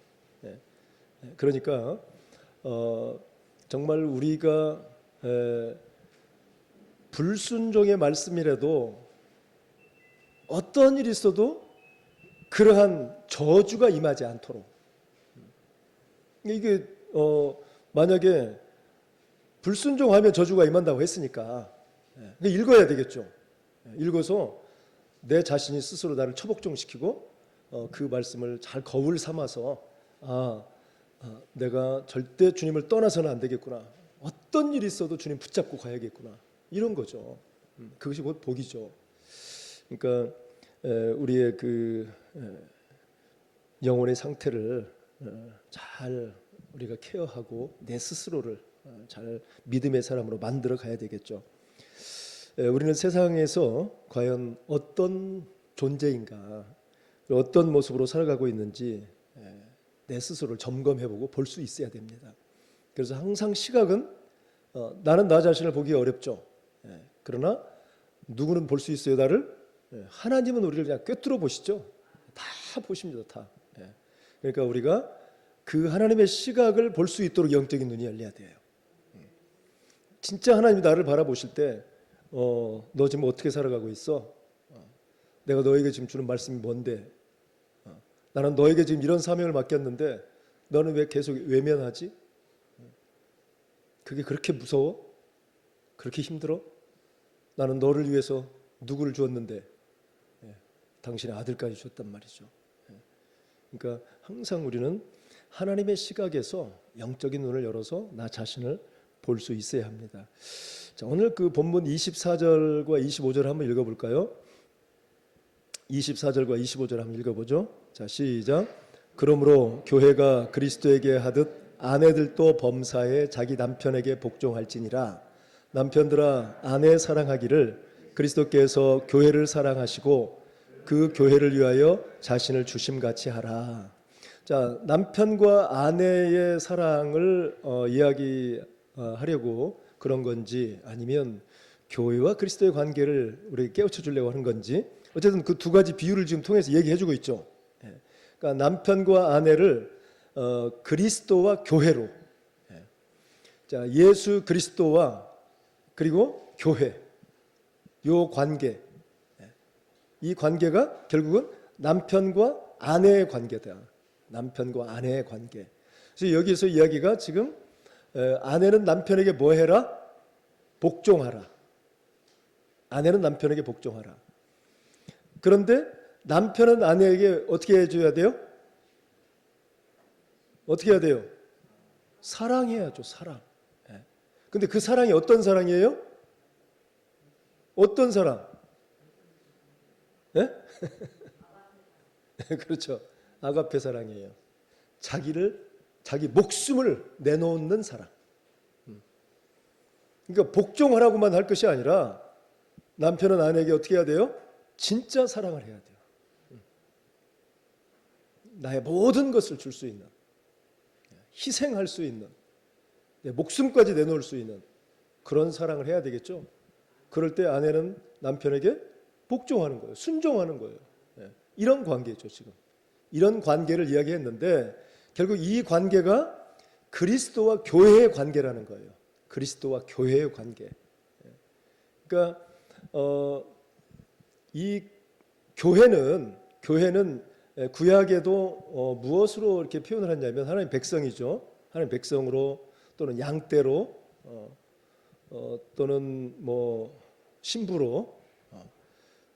그러니까 정말 우리가 불순종의 말씀이라도 어떤 일이 있어도 그러한 저주가 임하지 않도록 이게 만약에 불순종하면 저주가 임한다고 했으니까 읽어야 되겠죠. 읽어서 내 자신이 스스로 나를 처복종시키고 그 말씀을 잘 거울 삼아서 내가 절대 주님을 떠나서는 안 되겠구나. 어떤 일이 있어도 주님 붙잡고 가야겠구나. 이런 거죠. 그것이 곧 복이죠. 그러니까 우리의 그 영혼의 상태를 잘 우리가 케어하고 내 스스로를 잘 믿음의 사람으로 만들어 가야 되겠죠. 우리는 세상에서 과연 어떤 존재인가, 어떤 모습으로 살아가고 있는지 내 스스로를 점검해보고 볼 수 있어야 됩니다. 그래서 항상 시각은 나는 나 자신을 보기 어렵죠. 그러나 누구는 볼 수 있어요, 나를? 하나님은 우리를 그냥 꿰뚫어 보시죠. 다 보십니다, 다. 그러니까 우리가 그 하나님의 시각을 볼 수 있도록 영적인 눈이 열려야 돼요. 진짜 하나님이 나를 바라보실 때 너 지금 어떻게 살아가고 있어? 내가 너에게 지금 주는 말씀이 뭔데? 나는 너에게 지금 이런 사명을 맡겼는데 너는 왜 계속 외면하지? 그게 그렇게 무서워? 그렇게 힘들어? 나는 너를 위해서 누구를 주었는데 당신의 아들까지 주었단 말이죠. 그러니까 항상 우리는 하나님의 시각에서 영적인 눈을 열어서 나 자신을 볼 수 있어야 합니다. 자, 오늘 그 본문 24절과 25절 한번 읽어볼까요? 24절과 25절 한번 읽어보죠. 자, 시작. 그러므로 교회가 그리스도에게 하듯 아내들도 범사에 자기 남편에게 복종할지니라. 남편들아 아내 사랑하기를 그리스도께서 교회를 사랑하시고 그 교회를 위하여 자신을 주심같이 하라. 자, 남편과 아내의 사랑을 이야기하려고 그런 건지 아니면 교회와 그리스도의 관계를 우리에게 깨우쳐 주려고 하는 건지 어쨌든 그 두 가지 비유를 지금 통해서 얘기해 주고 있죠. 그러니까 남편과 아내를 그리스도와 교회로, 자, 예수 그리스도와 그리고 교회, 요 관계, 이 관계가 결국은 남편과 아내의 관계다. 남편과 아내의 관계. 그래서 여기서 이야기가 지금 아내는 남편에게 뭐 해라? 복종하라. 아내는 남편에게 복종하라. 그런데 남편은 아내에게 어떻게 해줘야 돼요? 어떻게 해야 돼요? 사랑해야죠. 사랑. 근데 그 사랑이 어떤 사랑이에요? 어떤 사랑? 예? 그렇죠. 아가페 사랑이에요. 자기 목숨을 내놓는 사랑. 그러니까 복종하라고만 할 것이 아니라 남편은 아내에게 어떻게 해야 돼요? 진짜 사랑을 해야 돼요. 나의 모든 것을 줄 수 있는, 희생할 수 있는, 내 목숨까지 내놓을 수 있는 그런 사랑을 해야 되겠죠. 그럴 때 아내는 남편에게 복종하는 거예요. 순종하는 거예요. 이런 관계죠, 지금. 이런 관계를 이야기했는데 결국 이 관계가 그리스도와 교회의 관계라는 거예요. 그리스도와 교회의 관계. 그러니까 이 교회는 구약에도 무엇으로 이렇게 표현을 했냐면 하나님 백성이죠. 하나님 백성으로 또는 양떼로 또는 뭐 신부로,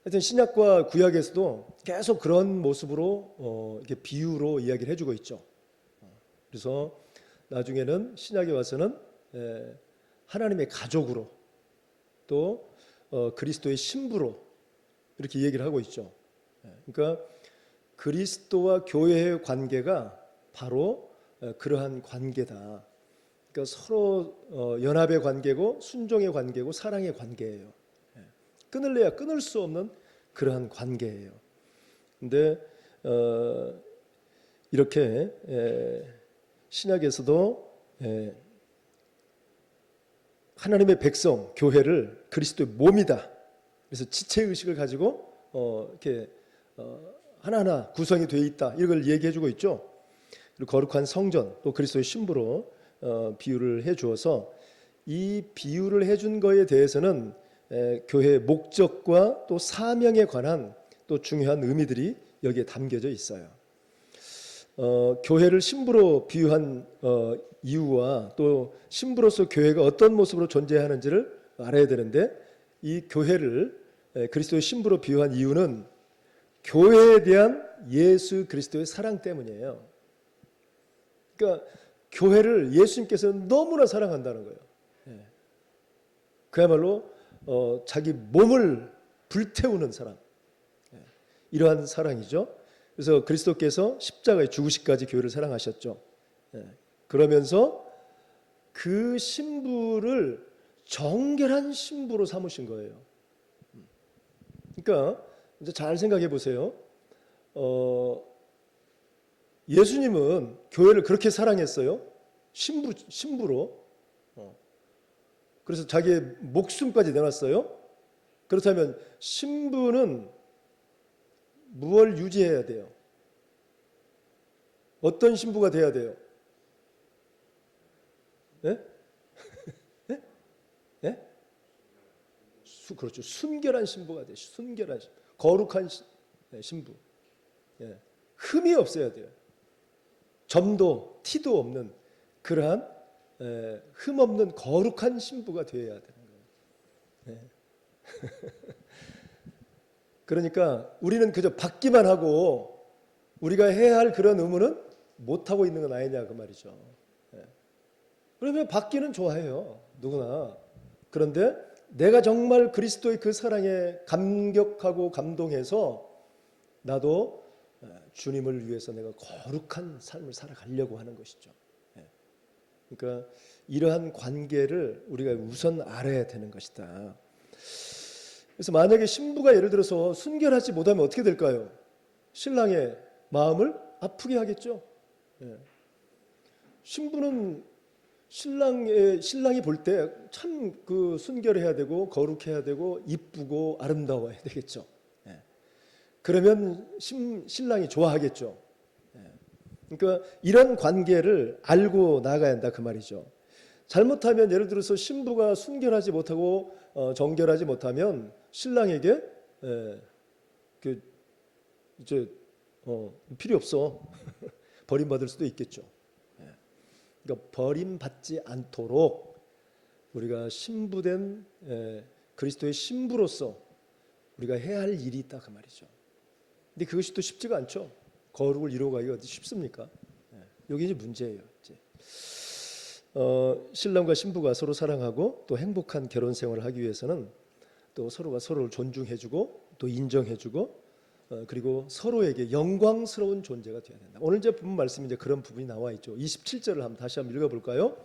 하여튼 신약과 구약에서도 계속 그런 모습으로 이렇게 비유로 이야기를 해주고 있죠. 그래서 나중에는 신약에 와서는 하나님의 가족으로 또 그리스도의 신부로 이렇게 얘기를 하고 있죠. 그러니까 그리스도와 교회의 관계가 바로 그러한 관계다. 그러니까 서로 연합의 관계고 순종의 관계고 사랑의 관계예요. 끊을래야 끊을 수 없는 그러한 관계예요. 근데 이렇게 신약에서도 하나님의 백성 교회를 그리스도의 몸이다. 그래서 지체 의식을 가지고 이렇게 하나하나 구성이 되어 있다. 이걸 얘기해주고 있죠. 그리고 거룩한 성전 또 그리스도의 신부로 비유를 해주어서 이 비유를 해준 거에 대해서는 교회의 목적과 또 사명에 관한 또 중요한 의미들이 여기에 담겨져 있어요. 교회를 신부로 비유한 이유와 또 신부로서 교회가 어떤 모습으로 존재하는지를 알아야 되는데, 이 교회를 그리스도의 신부로 비유한 이유는 교회에 대한 예수 그리스도의 사랑 때문이에요. 그러니까 교회를 예수님께서 너무나 사랑한다는 거예요. 그야말로 자기 몸을 불태우는 사랑, 이러한 사랑이죠. 그래서 그리스도께서 십자가에 죽으시기까지 교회를 사랑하셨죠. 그러면서 그 신부를 정결한 신부로 삼으신 거예요. 그러니까 이제 잘 생각해 보세요. 예수님은 교회를 그렇게 사랑했어요. 신부로. 그래서 자기의 목숨까지 내놨어요. 그렇다면 신부는 무엇을 유지해야 돼요? 어떤 신부가 돼야 돼요? 네? 네? 네? 그렇죠. 순결한 신부가 돼요. 순결한 신부. 거룩한 신부. 예. 흠이 없어야 돼요. 점도 티도 없는 그러한 흠 없는 거룩한 신부가 되어야 되는 거예요. 그러니까 우리는 그저 받기만 하고 우리가 해야 할 그런 의무는 못 하고 있는 건 아니냐 그 말이죠. 그러면 받기는 좋아해요, 누구나. 그런데 내가 정말 그리스도의 그 사랑에 감격하고 감동해서 나도 주님을 위해서 내가 거룩한 삶을 살아가려고 하는 것이죠. 그러니까 이러한 관계를 우리가 우선 알아야 되는 것이다. 그래서 만약에 신부가 예를 들어서 순결하지 못하면 어떻게 될까요? 신랑의 마음을 아프게 하겠죠. 신부는 신랑이 볼 때 참 그 순결해야 되고 거룩해야 되고 이쁘고 아름다워야 되겠죠. 그러면 신랑이 좋아하겠죠. 그러니까 이런 관계를 알고 나가야 한다 그 말이죠. 잘못하면 예를 들어서 신부가 순결하지 못하고 정결하지 못하면 신랑에게 이제 필요 없어 버림받을 수도 있겠죠. 그러니까 버림받지 않도록 우리가 신부된 그리스도의 신부로서 우리가 해야 할 일이 있다 그 말이죠. 근데 그것이 또 쉽지가 않죠. 거룩을 이루어가기가 어디 쉽습니까? 여기 이제 문제예요. 이제. 신랑과 신부가 서로 사랑하고 또 행복한 결혼 생활을 하기 위해서는 또 서로가 서로를 존중해주고 또 인정해주고 그리고 서로에게 영광스러운 존재가 되어야 된다. 오늘 이제 본 말씀이 이제 그런 부분이 나와 있죠. 27절을 다시 한번 읽어볼까요?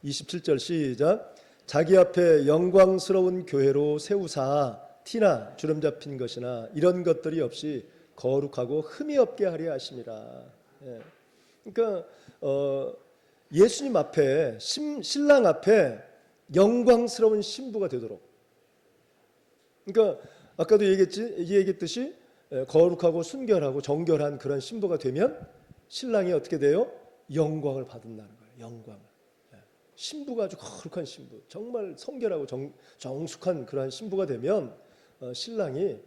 27절 시작. 자기 앞에 영광스러운 교회로 세우사 티나 주름 잡힌 것이나 이런 것들이 없이 거룩하고 흠이 없게 하려 하심이라. 그러니까 예수님 앞에 신랑 앞에 영광스러운 신부가 되도록. 그러니까 아까도 얘기했듯이 거룩하고 순결하고 정결한 그런 신부가 되면 신랑이 어떻게 돼요? 영광을 받는다는 거예요. 영광을. 신부가 아주 거룩한 신부, 정말 성결하고 정숙한 그러한 신부가 되면 신랑이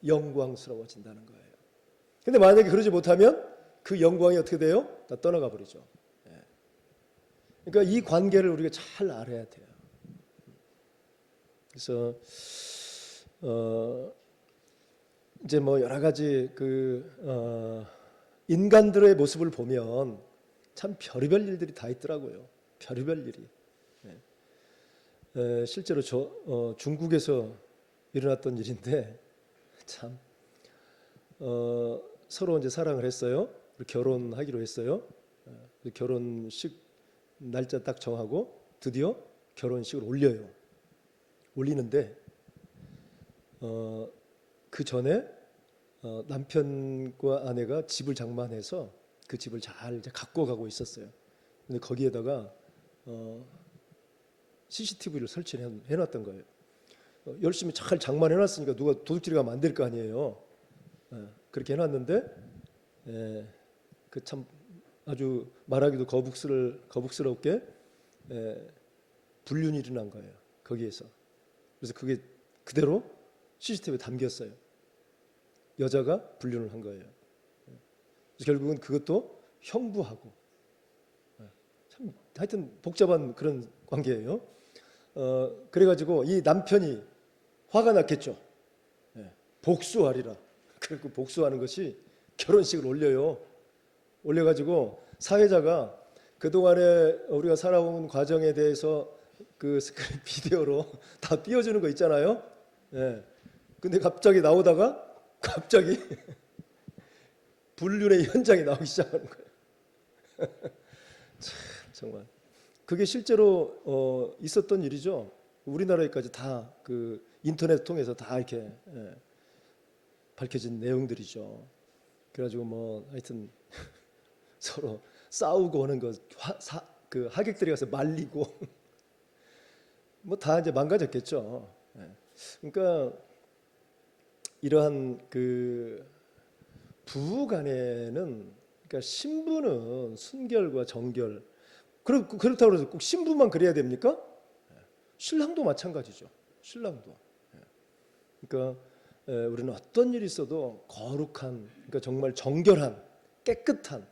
영광스러워진다는 거예요. 근데 만약에 그러지 못하면 그 영광이 어떻게 돼요? 다 떠나가 버리죠. 그러니까 이 관계를 우리가 잘 알아야 돼요. 그래서 이제 뭐 여러 가지 인간들의 모습을 보면 참 별의별 일들이 다 있더라고요. 별의별 일이. 실제로 중국에서 일어났던 일인데 참 서로 이제 사랑을 했어요. 결혼하기로 했어요. 결혼식 날짜 딱 정하고 드디어 결혼식을 올려요. 올리는데 그 전에 남편과 아내가 집을 장만해서 그 집을 잘 이제 갖고 가고 있었어요. 근데 거기에다가 CCTV를 설치를 해놨던 거예요. 열심히 잘 장만해놨으니까 누가 도둑질이 가면 안 될 거 아니에요. 그렇게 해놨는데 그 참 아주 말하기도 거북스럽게 불륜이 일어난 거예요. 거기에서. 그래서 그게 그대로 CCTV에 담겼어요. 여자가 불륜을 한 거예요. 그래서 결국은 그것도 형부하고 참 하여튼 복잡한 그런 관계예요. 그래가지고 이 남편이 화가 났겠죠. 복수하리라. 그리고 복수하는 것이 결혼식을 올려요. 올려가지고 사회자가 그동안에 우리가 살아온 과정에 대해서 그 스크린 비디오로 다 띄워주는 거 있잖아요. 근데 갑자기 나오다가 갑자기 불륜의 현장이 나오기 시작하는 거예요. 참 정말 그게 실제로 있었던 일이죠. 우리나라에까지 다 그 인터넷 통해서 다 이렇게 밝혀진 내용들이죠. 그래가지고 뭐 하여튼 서로 싸우고 하는 거, 그 하객들이 가서 말리고 뭐 다 이제 망가졌겠죠. 그러니까 이러한 그 부부간에는, 그러니까 신부는 순결과 정결, 그렇다고 해서 꼭 신부만 그래야 됩니까? 신랑도 마찬가지죠. 신랑도. 그러니까 우리는 어떤 일이 있어도 거룩한, 그러니까 정말 정결한, 깨끗한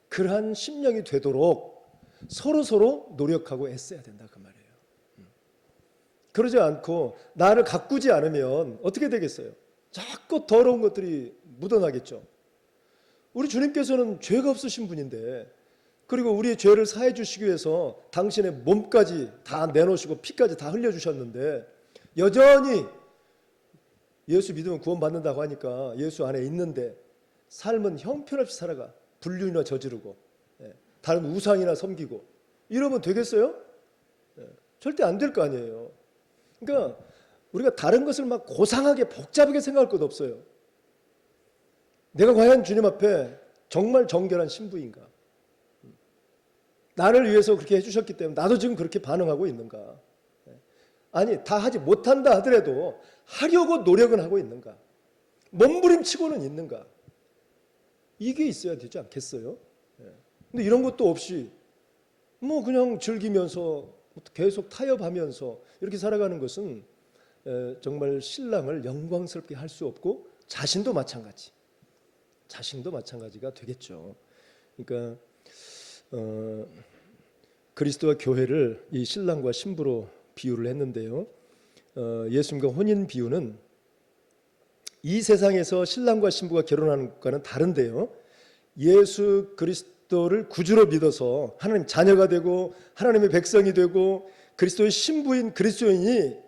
그러한 심령이 되도록 서로 노력하고 애써야 된다 그 말이에요. 그러지 않고 나를 가꾸지 않으면 어떻게 되겠어요? 자꾸 더러운 것들이 묻어나겠죠. 우리 주님께서는 죄가 없으신 분인데, 그리고 우리의 죄를 사해 주시기 위해서 당신의 몸까지 다 내놓으시고 피까지 다 흘려주셨는데 여전히 예수 믿으면 구원받는다고 하니까 예수 안에 있는데 삶은 형편없이 살아가. 불륜이나 저지르고 다른 우상이나 섬기고 이러면 되겠어요? 절대 안 될 거 아니에요. 그러니까 우리가 다른 것을 막 고상하게 복잡하게 생각할 것 없어요. 내가 과연 주님 앞에 정말 정결한 신부인가? 나를 위해서 그렇게 해주셨기 때문에 나도 지금 그렇게 반응하고 있는가? 아니, 다 하지 못한다 하더라도 하려고 노력은 하고 있는가? 몸부림치고는 있는가? 이게 있어야 되지 않겠어요? 근데 이런 것도 없이 뭐 그냥 즐기면서 계속 타협하면서 이렇게 살아가는 것은 정말 신랑을 영광스럽게 할 수 없고 자신도 마찬가지가 되겠죠. 그러니까 그리스도와 교회를 이 신랑과 신부로 비유를 했는데요. 예수님과 혼인 비유는 이 세상에서 신랑과 신부가 결혼하는 것과는 다른데요. 예수 그리스도를 구주로 믿어서 하나님 자녀가 되고 하나님의 백성이 되고 그리스도의 신부인 그리스도인이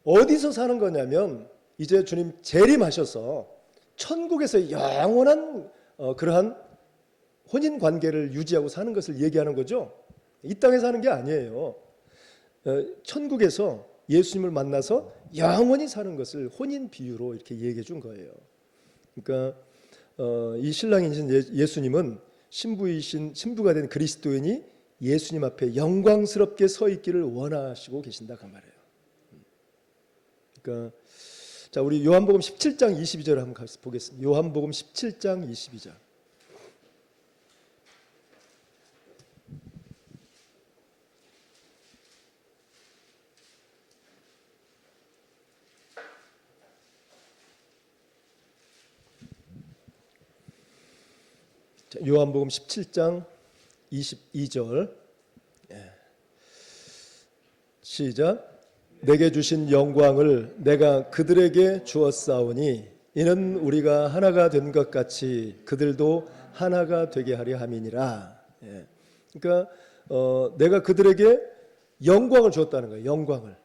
어디서 사는 거냐면 이제 주님 재림하셔서 천국에서 영원한 그러한 혼인 관계를 유지하고 사는 것을 얘기하는 거죠. 이 땅에 사는 게 아니에요. 천국에서 예수님을 만나서 영원히 사는 것을 혼인 비유로 이렇게 얘기해 준 거예요. 그러니까 이 신랑이신 예수님은 신부가 된 그리스도인이 예수님 앞에 영광스럽게 서 있기를 원하시고 계신다 그 말이에요. 그러니까 자, 우리 요한복음 17장 22절을 한번 같이 보겠습니다. 요한복음 17장 22절. 요한복음 17장 22절 시작. 내게 주신 영광을 내가 그들에게 주었사오니 이는 우리가 하나가 된 것 같이 그들도 하나가 되게 하려 함이니라. 그러니까 내가 그들에게 영광을 주었다는 거예요. 영광을.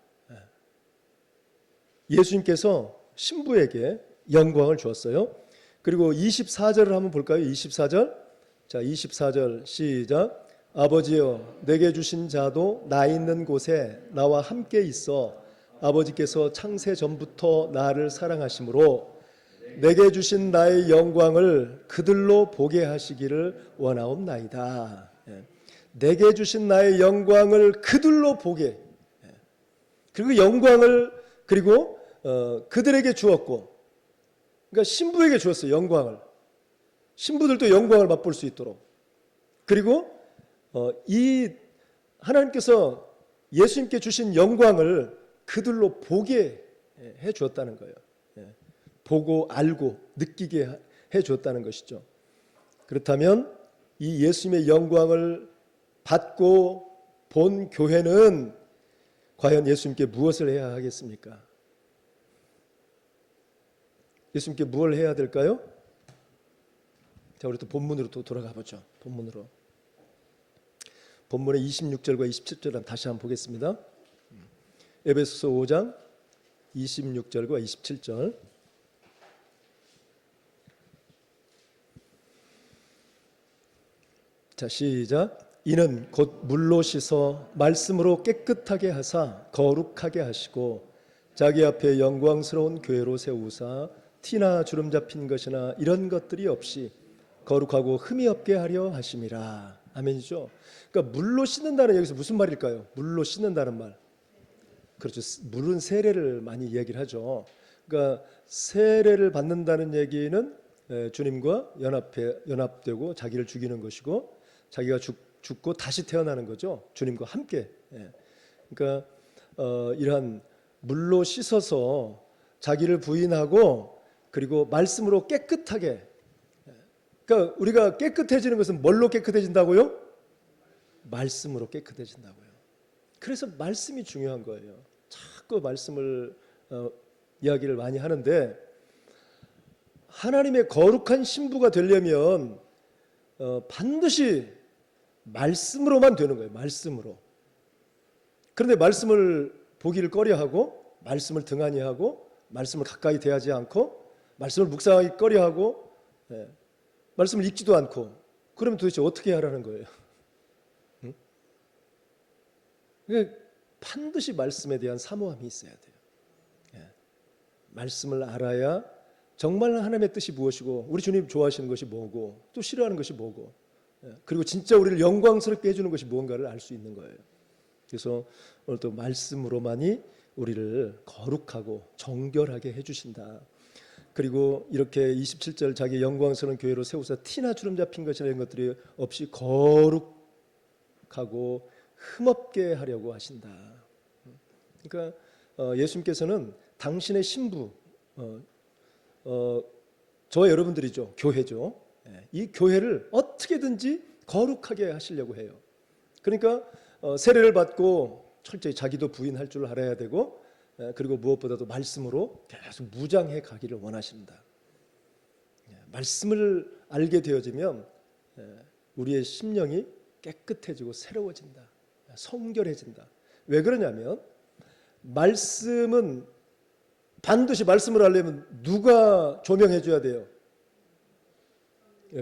예수님께서 신부에게 영광을 주었어요. 그리고 24절을 한번 볼까요? 24절. 자, 24절 시작. 아버지여 내게 주신 자도 나 있는 곳에 나와 함께 있어 아버지께서 창세 전부터 나를 사랑하심으로 내게 주신 나의 영광을 그들로 보게 하시기를 원하옵나이다. 내게 주신 나의 영광을 그들로 보게. 그리고 영광을 그리고 그들에게 주었고, 그러니까 신부에게 주었어요. 영광을. 신부들도 영광을 맛볼 수 있도록. 그리고 이 하나님께서 예수님께 주신 영광을 그들로 보게 해 주었다는 거예요. 보고 알고 느끼게 해 주었다는 것이죠. 그렇다면 이 예수님의 영광을 받고 본 교회는 과연 예수님께 무엇을 해야 하겠습니까? 예수님께 무엇을 해야 될까요? 자, 우리 또 본문으로 또 돌아가 보죠. 본문의 26절과 27절 다시 한번 보겠습니다. 에베소서 5장 26절과 27절. 자, 시작. 이는 곧 물로 씻어 말씀으로 깨끗하게 하사 거룩하게 하시고 자기 앞에 영광스러운 교회로 세우사 티나 주름 잡힌 것이나 이런 것들이 없이 거룩하고 흠이 없게 하려 하심이라. 아멘이죠. 그러니까 물로 씻는다는 여기서 무슨 말일까요? 물로 씻는다는 말. 그렇죠. 물은 세례를 많이 이야기를 하죠. 그러니까 세례를 받는다는 얘기는 주님과 연합되고 자기를 죽이는 것이고 자기가 죽고 다시 태어나는 거죠. 주님과 함께. 그러니까 이러한 물로 씻어서 자기를 부인하고 그리고 말씀으로 깨끗하게. 그러니까 우리가 깨끗해지는 것은 뭘로 깨끗해진다고요? 말씀으로 깨끗해진다고요. 그래서 말씀이 중요한 거예요. 자꾸 말씀을 이야기를 많이 하는데 하나님의 거룩한 신부가 되려면 반드시 말씀으로만 되는 거예요. 말씀으로. 그런데 말씀을 보기를 꺼려하고 말씀을 등한히 하고 말씀을 가까이 대하지 않고 말씀을 묵상하기 꺼려하고 말씀을 읽지도 않고 그러면 도대체 어떻게 하라는 거예요? 응? 그러니까 반드시 말씀에 대한 사모함이 있어야 돼요. 말씀을 알아야 정말 하나님의 뜻이 무엇이고 우리 주님 좋아하시는 것이 뭐고 또 싫어하는 것이 뭐고 그리고 진짜 우리를 영광스럽게 해주는 것이 무언가를 알 수 있는 거예요. 그래서 오늘 또 말씀으로만이 우리를 거룩하고 정결하게 해주신다. 그리고 이렇게 27절 자기 영광스러운 교회로 세우사 티나 주름 잡힌 것이나 이런 것들이 없이 거룩하고 흠없게 하려고 하신다. 그러니까 예수님께서는 당신의 신부 저와 여러분들이죠. 교회죠. 이 교회를 어떻게든지 거룩하게 하시려고 해요. 그러니까 세례를 받고 철저히 자기도 부인할 줄 알아야 되고 그리고 무엇보다도 말씀으로 계속 무장해 가기를 원하십니다. 말씀을 알게 되어지면 우리의 심령이 깨끗해지고 새로워진다. 성결해진다. 왜 그러냐면 말씀은 반드시 말씀을 알려면 누가 조명해 줘야 돼요?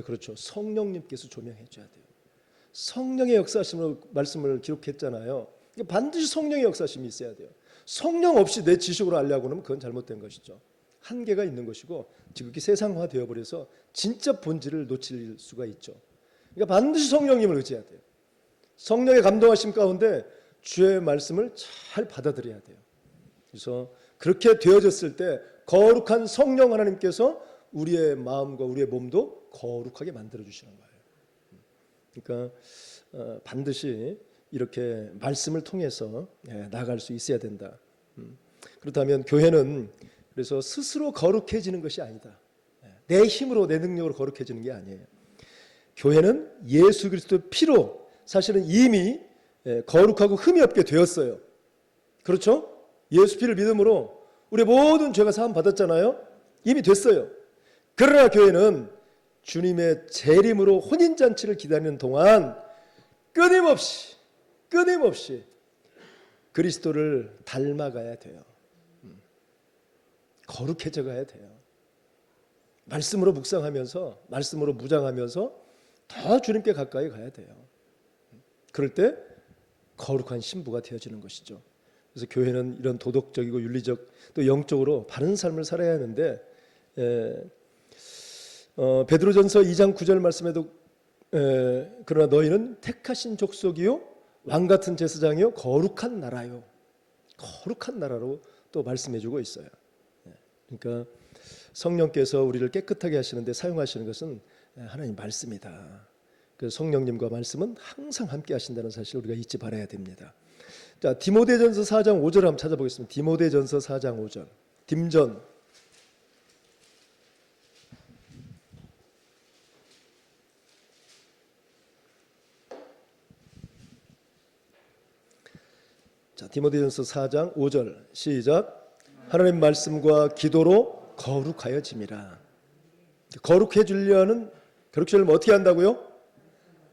그렇죠. 성령님께서 조명해 줘야 돼요. 성령의 역사심으로 말씀을 기록했잖아요. 반드시 성령의 역사심이 있어야 돼요. 성령 없이 내 지식으로 알려고 하면 그건 잘못된 것이죠. 한계가 있는 것이고 지극히 세상화 되어버려서 진짜 본질을 놓칠 수가 있죠. 그러니까 반드시 성령님을 의지해야 돼요. 성령의 감동하심 가운데 주의 말씀을 잘 받아들여야 돼요. 그래서 그렇게 되어졌을 때 거룩한 성령 하나님께서 우리의 마음과 우리의 몸도 거룩하게 만들어 주시는 거예요. 그러니까 반드시 이렇게 말씀을 통해서 나아갈 수 있어야 된다. 그렇다면 교회는 그래서 스스로 거룩해지는 것이 아니다. 내 힘으로 내 능력으로 거룩해지는 게 아니에요. 교회는 예수 그리스도의 피로 사실은 이미 거룩하고 흠이 없게 되었어요. 그렇죠? 예수 피를 믿음으로 우리 모든 죄가 사함 받았잖아요. 이미 됐어요. 그러나 교회는 주님의 재림으로 혼인잔치를 기다리는 동안 끊임없이 그리스도를 닮아가야 돼요. 거룩해져 가야 돼요. 말씀으로 묵상하면서 말씀으로 무장하면서 더 주님께 가까이 가야 돼요. 그럴 때 거룩한 신부가 되어지는 것이죠. 그래서 교회는 이런 도덕적이고 윤리적 또 영적으로 바른 삶을 살아야 하는데 베드로전서 2장 9절 말씀에도 그러나 너희는 택하신 족속이요 왕같은 제사장이요 거룩한 나라요 거룩한 나라로 또 말씀해주고 있어요. 그러니까 성령께서 우리를 깨끗하게 하시는데 사용하시는 것은 하나님 말씀이다. 그래서 성령님과 말씀은 항상 함께 하신다는 사실을 우리가 잊지 말아야 됩니다. 자, 디모데전서 4장 5절 한번 찾아보겠습니다. 디모데전서 4장 5절. 딤전. 자, 디모데전서 4장 5절 시작. 하나님 말씀과 기도로 거룩하여짐이라. 거룩해 주려는 거룩하려면 어떻게 한다고요?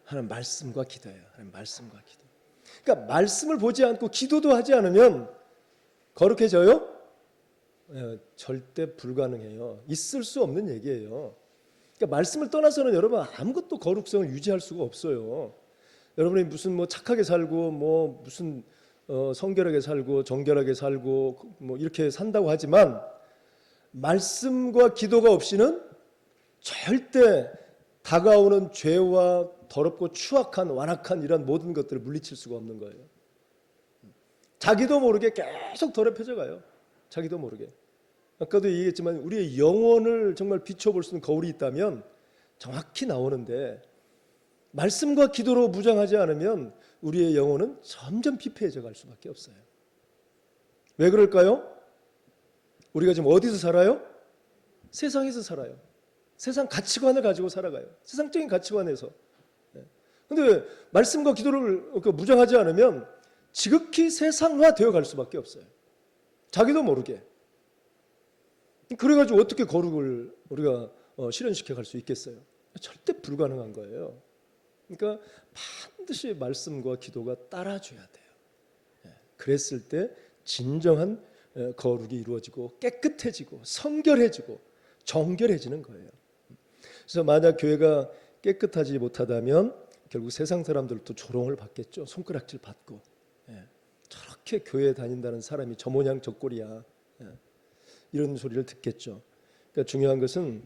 하나님 말씀과 기도예요. 하나님 말씀과 기도. 그러니까 말씀을 보지 않고 기도도 하지 않으면 거룩해져요? 절대 불가능해요. 있을 수 없는 얘기예요. 그러니까 말씀을 떠나서는 여러분 아무것도 거룩성을 유지할 수가 없어요. 여러분이 무슨 뭐 착하게 살고 뭐 무슨 성결하게 살고 정결하게 살고 뭐 이렇게 산다고 하지만 말씀과 기도가 없이는 절대 다가오는 죄와 더럽고 추악한 완악한 이런 모든 것들을 물리칠 수가 없는 거예요. 자기도 모르게 계속 더럽혀져 가요. 자기도 모르게. 아까도 얘기했지만 우리의 영혼을 정말 비춰볼 수 있는 거울이 있다면 정확히 나오는데 말씀과 기도로 무장하지 않으면 우리의 영혼은 점점 피폐해져 갈 수밖에 없어요. 왜 그럴까요? 우리가 지금 어디서 살아요? 세상에서 살아요. 세상 가치관을 가지고 살아가요. 세상적인 가치관에서. 그런데 말씀과 기도를 무장하지 않으면 지극히 세상화되어 갈 수밖에 없어요. 자기도 모르게. 그래가지고 어떻게 거룩을 우리가 실현시켜 갈 수 있겠어요? 절대 불가능한 거예요. 그러니까 반드시 말씀과 기도가 따라줘야 돼요. 그랬을 때 진정한 거룩이 이루어지고 깨끗해지고 성결해지고 정결해지는 거예요. 그래서 만약 교회가 깨끗하지 못하다면 결국 세상 사람들도 조롱을 받겠죠. 손가락질 받고. 저렇게 교회에 다닌다는 사람이 저 모양 저 꼴이야. 이런 소리를 듣겠죠. 그러니까 중요한 것은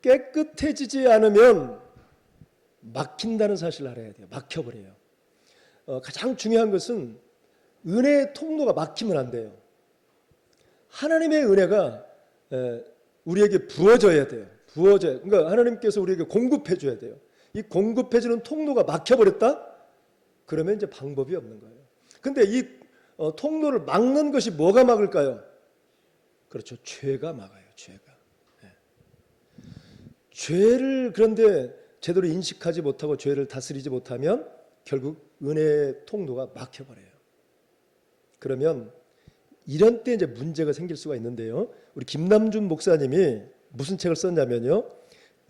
깨끗해지지 않으면 막힌다는 사실을 알아야 돼요. 막혀버려요. 가장 중요한 것은 은혜의 통로가 막히면 안 돼요. 하나님의 은혜가 우리에게 부어져야 돼요. 부어져야. 그러니까 하나님께서 우리에게 공급해 줘야 돼요. 이 공급해주는 통로가 막혀버렸다? 그러면 이제 방법이 없는 거예요. 근데 이 통로를 막는 것이 뭐가 막을까요? 그렇죠. 죄가 막아요. 죄가. 죄를 그런데 제대로 인식하지 못하고 죄를 다스리지 못하면 결국 은혜의 통로가 막혀버려요. 그러면 이런 때 이제 문제가 생길 수가 있는데요. 우리 김남준 목사님이 무슨 책을 썼냐면요.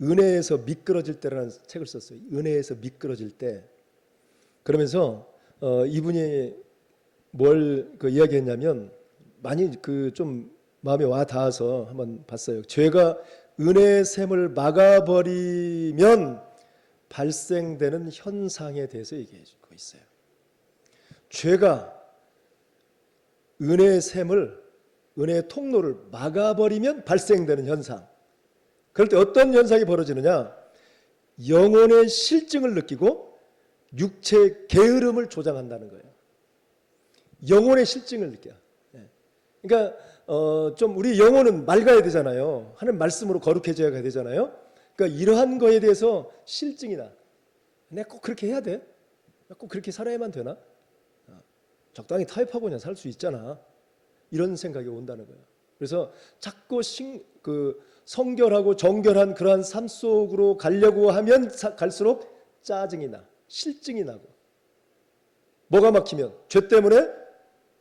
은혜에서 미끄러질 때라는 책을 썼어요. 은혜에서 미끄러질 때. 그러면서 이분이 뭘 이야기했냐면 많이 좀 마음에 와 닿아서 한번 봤어요. 죄가 은혜의 샘을 막아버리면 발생되는 현상에 대해서 얘기해 주고 있어요. 죄가 은혜의 샘을, 은혜의 통로를 막아버리면 발생되는 현상. 그럴 때 어떤 현상이 벌어지느냐? 영혼의 실증을 느끼고 육체의 게으름을 조장한다는 거예요. 영혼의 실증을 느껴. 그러니까 좀 우리 영혼은 맑아야 되잖아요. 하나님 말씀으로 거룩해져야 되잖아요. 그러니까 이러한 거에 대해서 실증이 나. 내가 꼭 그렇게 해야 돼? 꼭 그렇게 살아야만 되나? 적당히 타협하고 그냥 살 수 있잖아. 이런 생각이 온다는 거예요. 그래서 자꾸 성결하고 정결한 그러한 삶 속으로 가려고 하면 갈수록 짜증이 나. 실증이 나고. 뭐가 막히면? 죄 때문에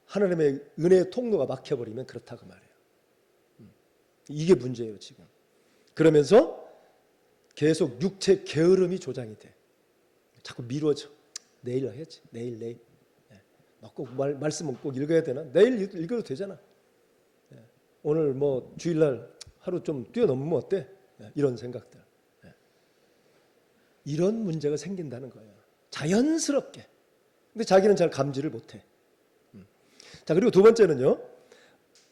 하나님의 은혜의 통로가 막혀버리면 그렇다고 말해요. 이게 문제예요 지금. 그러면서 계속 육체 게으름이 조장이 돼. 자꾸 미뤄져. 내일 해야지. 내일. 꼭 말씀은 꼭 읽어야 되나? 내일 읽어도 되잖아. 오늘 뭐 주일날 하루 좀 뛰어넘으면 어때? 이런 생각들. 이런 문제가 생긴다는 거예요. 자연스럽게. 근데 자기는 잘 감지를 못해. 자, 그리고 두 번째는요.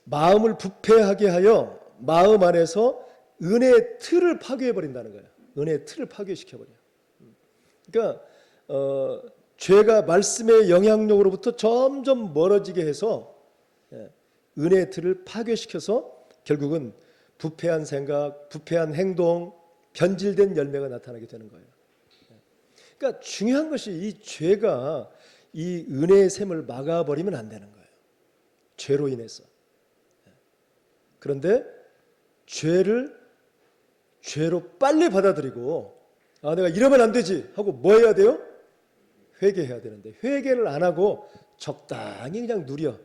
마음을 부패하게 하여 마음 안에서 은혜의 틀을 파괴해버린다는 거예요. 은혜의 틀을 파괴시켜버려. 그러니까 죄가 말씀의 영향력으로부터 점점 멀어지게 해서 은혜의 틀을 파괴시켜서 결국은 부패한 생각, 부패한 행동, 변질된 열매가 나타나게 되는 거예요. 그러니까 중요한 것이 이 죄가 이 은혜의 샘을 막아버리면 안 되는 거예요. 죄로 인해서. 그런데 죄를 죄로 빨리 받아들이고 내가 이러면 안 되지 하고 뭐 해야 돼요? 회개해야 되는데 회개를 안 하고 적당히 그냥 누려.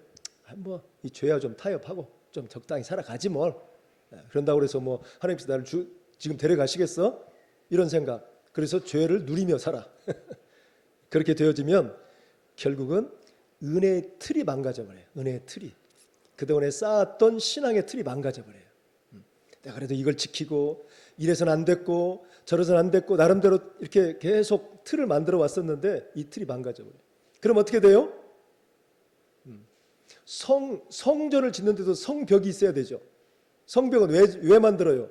뭐 이 죄야 좀 타협하고 좀 적당히 살아가지 뭘. 그런다고 그래서 뭐 하나님께서 나를 지금 데려가시겠어? 이런 생각. 그래서 죄를 누리며 살아. 그렇게 되어지면 결국은 은혜의 틀이 망가져버려요. 은혜의 틀이. 그동안에 쌓았던 신앙의 틀이 망가져버려요. 내가 그래도 이걸 지키고 이래서는 안 됐고 저래서는 안 됐고 나름대로 이렇게 계속 틀을 만들어 왔었는데 이 틀이 망가져버려요. 그럼 어떻게 돼요? 성전을 짓는데도 성벽이 있어야 되죠. 성벽은 왜 만들어요?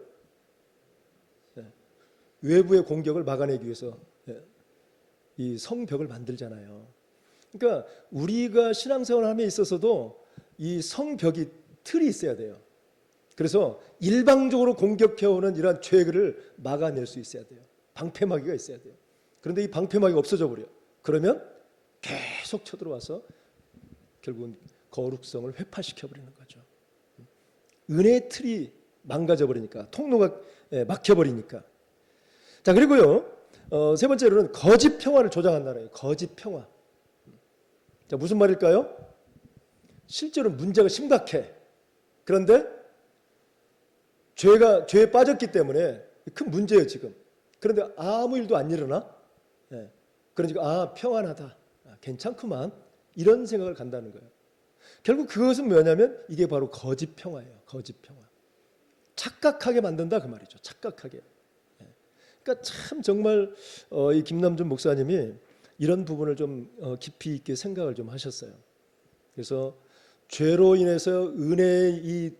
외부의 공격을 막아내기 위해서 이 성벽을 만들잖아요. 그러니까 우리가 신앙생활을 함에 있어서도 이 성벽이 틀이 있어야 돼요. 그래서 일방적으로 공격해오는 이러한 죄를 막아낼 수 있어야 돼요. 방패막이가 있어야 돼요. 그런데 이 방패막이가 없어져 버려. 그러면 계속 쳐들어와서 결국은 거룩성을 회파시켜버리는 거죠. 은혜의 틀이 망가져버리니까, 통로가 막혀버리니까. 자, 그리고요, 세 번째로는 거짓 평화를 조장한다는 거예요. 거짓 평화. 자, 무슨 말일까요? 실제로 문제가 심각해. 그런데 죄에 빠졌기 때문에 큰 문제예요, 지금. 그런데 아무 일도 안 일어나? 그러니까, 평안하다. 괜찮구만. 이런 생각을 간다는 거예요. 결국 그것은 뭐냐면 이게 바로 거짓 평화예요. 거짓 평화. 착각하게 만든다 그 말이죠. 착각하게. 그러니까 참 정말 이 김남준 목사님이 이런 부분을 좀 깊이 있게 생각을 좀 하셨어요. 그래서 죄로 인해서 은혜의 이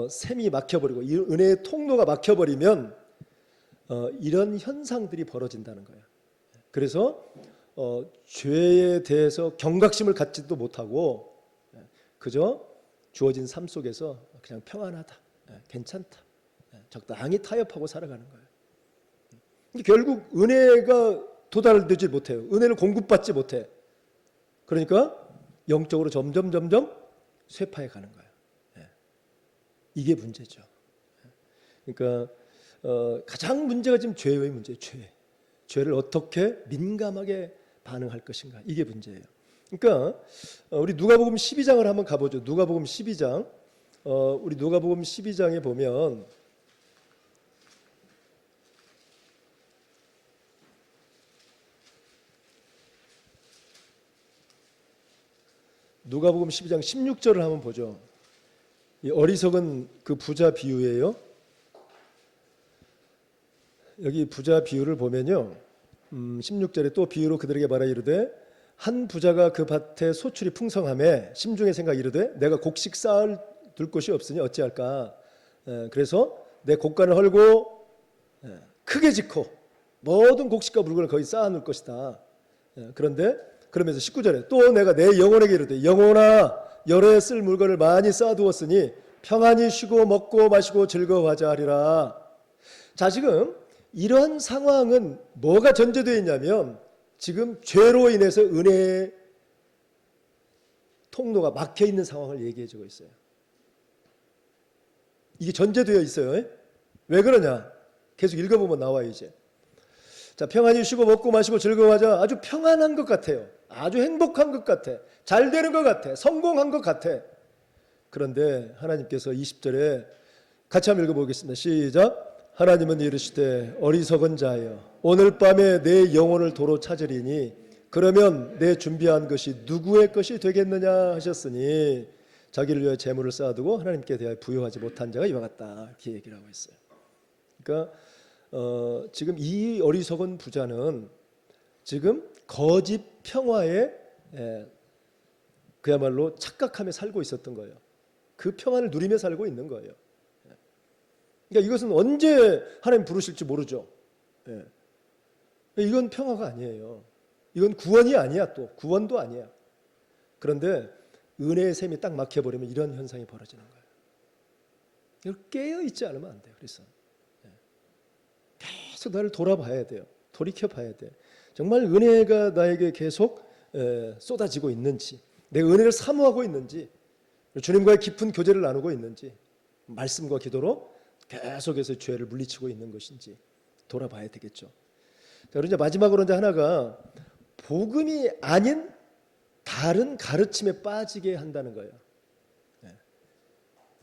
샘이 막혀버리고 이 은혜의 통로가 막혀버리면 이런 현상들이 벌어진다는 거예요. 그래서 죄에 대해서 경각심을 갖지도 못하고 그저 주어진 삶 속에서 그냥 평안하다, 괜찮다, 적당히 타협하고 살아가는 거예요. 결국 은혜가 도달되지 못해요. 은혜를 공급받지 못해. 그러니까 영적으로 점점 쇠파해 가는 거예요. 이게 문제죠. 그러니까 가장 문제가 지금 죄의 문제예요. 죄를 어떻게 민감하게 반응할 것인가. 이게 문제예요. 그러니까 우리 누가복음 12장을 한번 가보죠. 누가복음 12장. 우리 누가복음 12장에 보면 누가복음 12장 16절을 한번 보죠. 이 어리석은 그 부자 비유예요. 여기 부자 비유를 보면요. 16절에 또 비유로 그들에게 말하 이르되 한 부자가 그 밭에 소출이 풍성하매 심중에 생각 이르되 내가 곡식 쌓을 둘 곳이 없으니 어찌할까. 그래서 내 곡간을 헐고 크게 짓고 모든 곡식과 물건을 거기 쌓아 놓을 것이다. 그런데 그러면서 19절에 또 내가 내 영혼에게 이르되 영혼아 여러 해 쓸 물건을 많이 쌓아두었으니 평안히 쉬고 먹고 마시고 즐거워하자 하리라. 자, 지금 이러한 상황은 뭐가 전제되어 있냐면 지금 죄로 인해서 은혜의 통로가 막혀 있는 상황을 얘기해 주고 있어요. 이게 전제되어 있어요. 왜 그러냐? 계속 읽어보면 나와요, 이제. 자, 평안히 쉬고 먹고 마시고 즐거워하자. 아주 평안한 것 같아요. 아주 행복한 것 같아. 잘 되는 것 같아. 성공한 것 같아. 그런데 하나님께서 20절에 같이 한번 읽어보겠습니다. 시작. 하나님은 이르시되 어리석은 자여 오늘 밤에 내 영혼을 도로 찾으리니 그러면 내 준비한 것이 누구의 것이 되겠느냐 하셨으니 자기를 위하여 재물을 쌓아두고 하나님께 대하여 부여하지 못한 자가 이와 같다. 이렇게 얘기를 하고 있어요. 그러니까 지금 이 어리석은 부자는 지금 거짓 평화에 그야말로 착각하며 살고 있었던 거예요. 그 평안을 누리며 살고 있는 거예요. 그러니까 이것은 언제 하나님 부르실지 모르죠. 이건 평화가 아니에요. 이건 구원이 아니야. 또 구원도 아니야. 그런데 은혜의 샘이 딱 막혀버리면 이런 현상이 벌어지는 거예요. 이걸 깨어있지 않으면 안 돼요. 그래서 계속 나를 돌아봐야 돼요. 돌이켜봐야 돼. 정말 은혜가 나에게 계속 쏟아지고 있는지, 내 은혜를 사모하고 있는지, 주님과의 깊은 교제를 나누고 있는지, 말씀과 기도로 계속해서 죄를 물리치고 있는 것인지 돌아봐야 되겠죠. 자, 그리고 이제 마지막으로 이제 하나가 복음이 아닌 다른 가르침에 빠지게 한다는 거예요.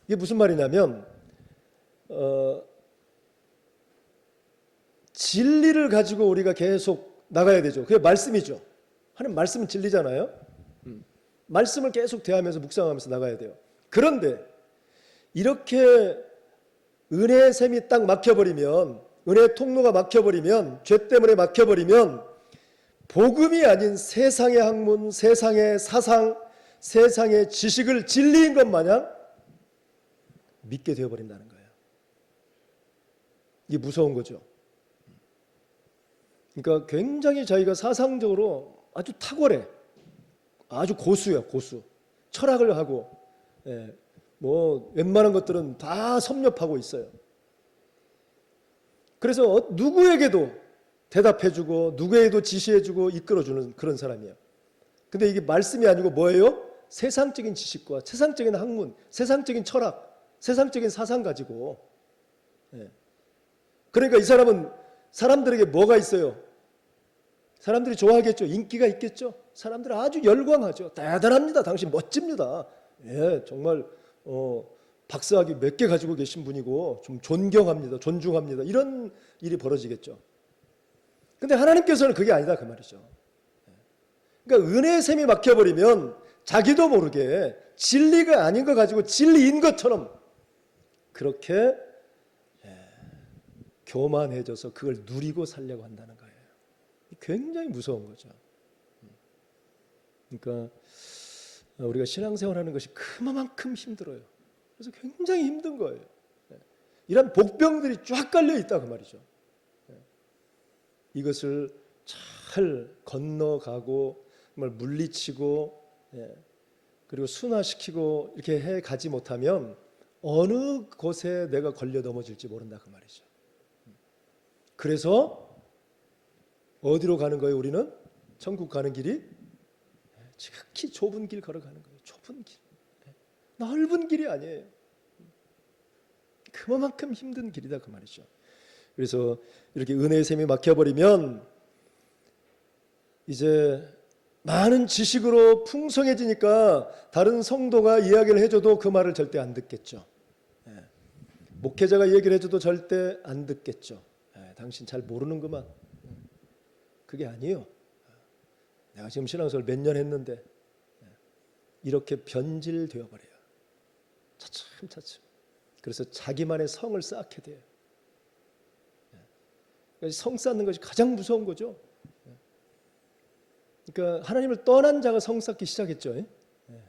이게 무슨 말이냐면 진리를 가지고 우리가 계속 나가야 되죠. 그게 말씀이죠. 하나님 말씀은 진리잖아요. 말씀을 계속 대하면서 묵상하면서 나가야 돼요. 그런데 이렇게 은혜의 샘이 딱 막혀버리면, 은혜의 통로가 막혀버리면, 죄 때문에 막혀버리면 복음이 아닌 세상의 학문, 세상의 사상, 세상의 지식을 진리인 것 마냥 믿게 되어버린다는 거예요. 이게 무서운 거죠. 그러니까 굉장히 자기가 사상적으로 아주 탁월해. 아주 고수야, 고수. 철학을 하고, 뭐 웬만한 것들은 다 섭렵하고 있어요. 그래서 누구에게도 대답해주고 누구에게도 지시해주고 이끌어주는 그런 사람이에요. 근데 이게 말씀이 아니고 뭐예요? 세상적인 지식과 세상적인 학문, 세상적인 철학, 세상적인 사상 가지고. 그러니까 이 사람은 사람들에게 뭐가 있어요? 사람들이 좋아하겠죠. 인기가 있겠죠. 사람들은 아주 열광하죠. 대단합니다. 당신 멋집니다. 정말 박사학위 몇 개 가지고 계신 분이고 좀 존경합니다. 존중합니다. 이런 일이 벌어지겠죠. 근데 하나님께서는 그게 아니다 그 말이죠. 그러니까 은혜의 샘이 막혀버리면 자기도 모르게 진리가 아닌 거 가지고 진리인 것처럼 그렇게 교만해져서 그걸 누리고 살려고 한다는 거예요. 굉장히 무서운 거죠. 그러니까 우리가 신앙생활하는 것이 그만큼 힘들어요. 그래서 굉장히 힘든 거예요. 이런 복병들이 쫙 깔려 있다 그 말이죠. 이것을 잘 건너가고 정말 물리치고 그리고 순화시키고 이렇게 해 가지 못하면 어느 곳에 내가 걸려 넘어질지 모른다 그 말이죠. 그래서 어디로 가는 거예요? 우리는 천국 가는 길이 지극히 좁은 길 걸어가는 거예요. 좁은 길, 넓은 길이 아니에요. 그만큼 힘든 길이다 그 말이죠. 그래서 이렇게 은혜의 샘이 막혀버리면 이제 많은 지식으로 풍성해지니까 다른 성도가 이야기를 해줘도 그 말을 절대 안 듣겠죠. 목회자가 얘기를 해줘도 절대 안 듣겠죠. 당신 잘 모르는구만. 그게 아니에요. 내가 지금 신앙생활 몇 년 했는데 이렇게 변질되어 버려요. 차츰차츰. 그래서 자기만의 성을 쌓게 돼요. 성 쌓는 것이 가장 무서운 거죠. 그러니까 하나님을 떠난 자가 성 쌓기 시작했죠.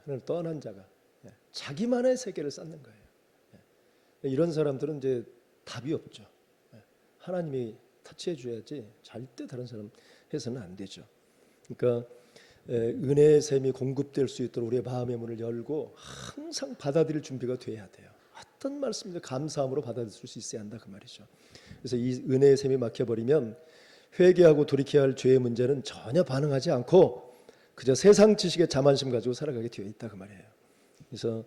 하나님을 떠난 자가 자기만의 세계를 쌓는 거예요. 이런 사람들은 이제 답이 없죠. 하나님이 터치해 줘야지 절대 다른 사람 해서는 안 되죠. 그러니까 은혜의 샘이 공급될 수 있도록 우리의 마음의 문을 열고 항상 받아들일 준비가 돼야 돼요. 어떤 말씀도 감사함으로 받아들일 수 있어야 한다 그 말이죠. 그래서 이 은혜의 샘이 막혀버리면 회개하고 돌이켜야 할 죄의 문제는 전혀 반응하지 않고 그저 세상 지식의 자만심 가지고 살아가게 되어 있다 그 말이에요. 그래서